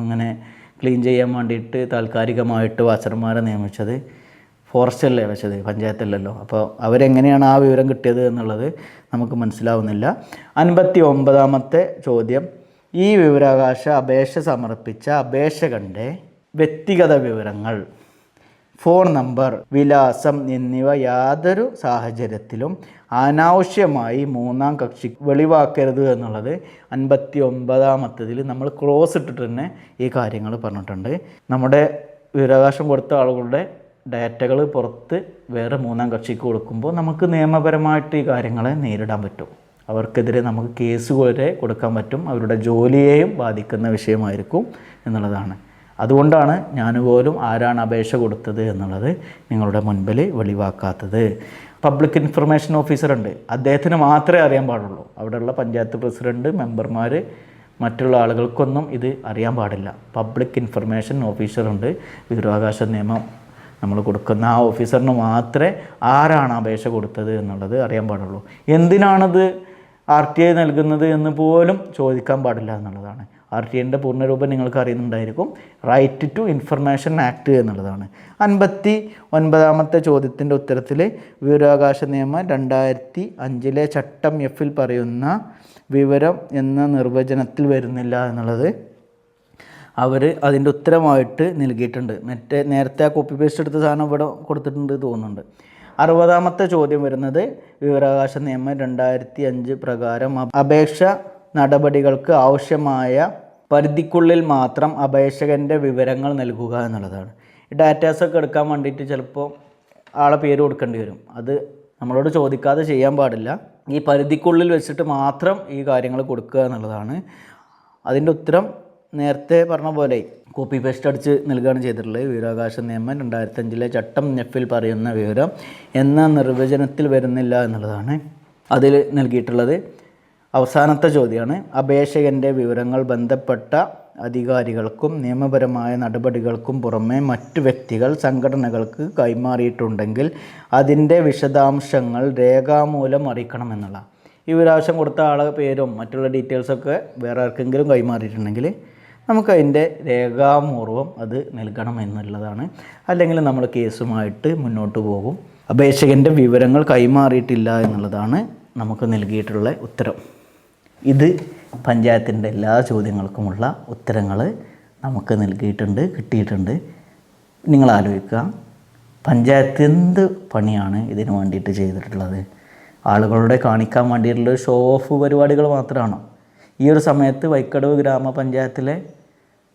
ഇങ്ങനെ ക്ലീൻ ചെയ്യാൻ വേണ്ടിയിട്ട് താൽക്കാലികമായിട്ട് വാച്ചർമാരെ നിയമിച്ചത്. ഫോറസ്റ്റ് അല്ലേ വെച്ചത്, പഞ്ചായത്തല്ലല്ലോ. അപ്പോൾ അവരെങ്ങനെയാണ് ആ വിവരം കിട്ടിയത് എന്നുള്ളത് നമുക്ക് മനസ്സിലാവുന്നില്ല. 59-ാമത്തെ ചോദ്യം, ഈ വിവരാവകാശ അപേക്ഷ സമർപ്പിച്ച അപേക്ഷകൻ്റെ വ്യക്തിഗത വിവരങ്ങൾ, ഫോൺ നമ്പർ, വിലാസം എന്നിവ യാതൊരു സാഹചര്യത്തിലും അനാവശ്യമായി മൂന്നാം കക്ഷി വെളിവാക്കരുത് എന്നുള്ളത് 59-ാമത്തതിൽ നമ്മൾ ക്രോസ് ഇട്ടിട്ട് തന്നെ ഈ കാര്യങ്ങൾ പറഞ്ഞിട്ടുണ്ട്. നമ്മുടെ വിവരാവകാശം കൊടുത്ത ആളുകളുടെ ഡാറ്റകൾ പുറത്ത് വേറെ മൂന്നാം കക്ഷിക്ക് കൊടുക്കുമ്പോൾ നമുക്ക് നിയമപരമായിട്ട് ഈ കാര്യങ്ങളെ നേരിടാൻ പറ്റും. അവർക്കെതിരെ നമുക്ക് കേസ് വരെ കൊടുക്കാൻ പറ്റും. അവരുടെ ജോലിയെയും ബാധിക്കുന്ന വിഷയമായിരിക്കും എന്നുള്ളതാണ്. അതുകൊണ്ടാണ് ഞാനുപോലും ആരാണ് അപേക്ഷ കൊടുത്തത് എന്നുള്ളത് നിങ്ങളുടെ മുൻപിൽ വെളിവാക്കാത്തത്. പബ്ലിക് ഇൻഫർമേഷൻ ഓഫീസറുണ്ട്, അദ്ദേഹത്തിന് മാത്രമേ അറിയാൻ പാടുള്ളൂ. അവിടെയുള്ള പഞ്ചായത്ത് പ്രസിഡൻറ്റ്, മെമ്പർമാർ, മറ്റുള്ള ആളുകൾക്കൊന്നും ഇത് അറിയാൻ പാടില്ല. പബ്ലിക് ഇൻഫർമേഷൻ ഓഫീസറുണ്ട്. വിവരാവകാശ നിയമം നമ്മൾ കൊടുക്കുന്ന ആ ഓഫീസറിന് മാത്രമേ ആരാണ് അപേക്ഷ കൊടുത്തത് എന്നുള്ളത് അറിയാൻ പാടുള്ളൂ. എന്തിനാണത് RTI നൽകുന്നത് എന്ന് പോലും ചോദിക്കാൻ പാടില്ല എന്നുള്ളതാണ്. RTIൻ്റെ പൂർണ്ണരൂപം നിങ്ങൾക്ക് അറിയുന്നുണ്ടായിരിക്കും. റൈറ്റ് ടു ഇൻഫർമേഷൻ ആക്ട് എന്നുള്ളതാണ്. 59-ാമത്തെ ചോദ്യത്തിൻ്റെ ഉത്തരത്തിൽ വിവരാവകാശ നിയമം 2005 ചട്ടം F-ൽ പറയുന്ന വിവരം എന്ന നിർവചനത്തിൽ വരുന്നില്ല എന്നുള്ളത് അവർ അതിൻ്റെ ഉത്തരമായിട്ട് നൽകിയിട്ടുണ്ട്. നേരത്തെ ആ കോപ്പി പേസ്റ്റ് എടുത്ത സാധനം ഇവിടെ കൊടുത്തിട്ടുണ്ട് തോന്നുന്നുണ്ട്. 60-ാമത്തെ ചോദ്യം വരുന്നത്, വിവരാവകാശ നിയമം 2005 പ്രകാരം അപേക്ഷ നടപടികൾക്ക് ആവശ്യമായ പരിധിക്കുള്ളിൽ മാത്രം അപേക്ഷകൻ്റെ വിവരങ്ങൾ നൽകുക എന്നുള്ളതാണ്. ഈ ഡാറ്റാസൊക്കെ എടുക്കാൻ വേണ്ടിയിട്ട് ചിലപ്പോൾ ആളെ പേര് കൊടുക്കേണ്ടി വരും. അത് നമ്മളോട് ചോദിക്കാതെ ചെയ്യാൻ പാടില്ല. ഈ പരിധിക്കുള്ളിൽ വെച്ചിട്ട് മാത്രം ഈ കാര്യങ്ങൾ കൊടുക്കുക എന്നുള്ളതാണ്. അതിൻ്റെ ഉത്തരം നേരത്തെ പറഞ്ഞ പോലെ കോപ്പി പേസ്റ്റ് അടിച്ച് നൽകുകയാണ് ചെയ്തിട്ടുള്ളത്. വിവരാവകാശ നിയമം 2005 ചട്ടം എഫിൽ പറയുന്ന വിവരം എന്ന നിർവചനത്തിൽ വരുന്നില്ല എന്നുള്ളതാണ് അതിൽ നൽകിയിട്ടുള്ളത്. അവസാനത്തെ ചോദ്യമാണ്, അപേക്ഷകൻ്റെ വിവരങ്ങൾ ബന്ധപ്പെട്ട അധികാരികൾക്കും നിയമപരമായ നടപടികൾക്കും പുറമെ മറ്റു വ്യക്തികൾ സംഘടനകൾക്ക് കൈമാറിയിട്ടുണ്ടെങ്കിൽ അതിൻ്റെ വിശദാംശങ്ങൾ രേഖാമൂലം അറിയിക്കണമെന്നുള്ള. ഈ വിവരാവകാശം കൊടുത്ത ആളെ പേരും മറ്റുള്ള ഡീറ്റെയിൽസൊക്കെ വേറെ ആർക്കെങ്കിലും കൈമാറിയിട്ടുണ്ടെങ്കിൽ നമുക്കതിൻ്റെ രേഖാപൂർവം അത് നൽകണം എന്നുള്ളതാണ്. അല്ലെങ്കിൽ നമ്മൾ കേസുമായിട്ട് മുന്നോട്ട് പോകും. അപേക്ഷകൻ്റെ വിവരങ്ങൾ കൈമാറിയിട്ടില്ല എന്നുള്ളതാണ് നമുക്ക് നൽകിയിട്ടുള്ള ഉത്തരം. ഇത് പഞ്ചായത്തിൻ്റെ എല്ലാ ചോദ്യങ്ങൾക്കുമുള്ള ഉത്തരങ്ങൾ നമുക്ക് നൽകിയിട്ടുണ്ട്, കിട്ടിയിട്ടുണ്ട്. നിങ്ങൾ ആലോചിക്കുക, പഞ്ചായത്ത് എന്ത് പണിയാണ് ഇതിനു വേണ്ടിയിട്ട് ചെയ്തിട്ടുള്ളത്? ആളുകളുടെ കാണിക്കാൻ വേണ്ടിയിട്ടുള്ള ഷോ ഓഫ് പരിപാടികൾ മാത്രമാണോ? ഈ ഒരു സമയത്ത് വൈക്കടവ് ഗ്രാമപഞ്ചായത്തിലെ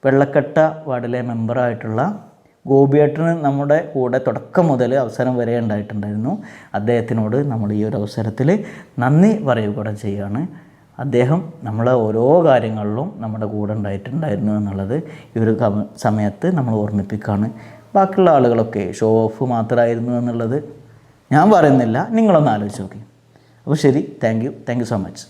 വെള്ളക്കെട്ട വാർഡിലെ മെമ്പറായിട്ടുള്ള ഗോപിയേട്ടന് നമ്മുടെ കൂടെ തുടക്കം മുതൽ അവസരം വരെ ഉണ്ടായിട്ടുണ്ടായിരുന്നു. അദ്ദേഹത്തിനോട് നമ്മൾ ഈ ഒരു അവസരത്തിൽ നന്ദി പറയുക കൂടെ ചെയ്യുകയാണ്. അദ്ദേഹം നമ്മളെ ഓരോ കാര്യങ്ങളിലും നമ്മുടെ കൂടെ ഉണ്ടായിട്ടുണ്ടായിരുന്നു എന്നുള്ളത് ഈ ഒരു സമയത്ത് നമ്മൾ ഓർമ്മിപ്പിക്കുകയാണ്. ബാക്കിയുള്ള ആളുകളൊക്കെ ഷോ ഓഫ് മാത്രമായിരുന്നു എന്നുള്ളത് ഞാൻ പറയുന്നില്ല, നിങ്ങളൊന്ന് ആലോചിച്ച് നോക്കി. അപ്പോൾ ശരി, താങ്ക് യു സോ മച്ച്.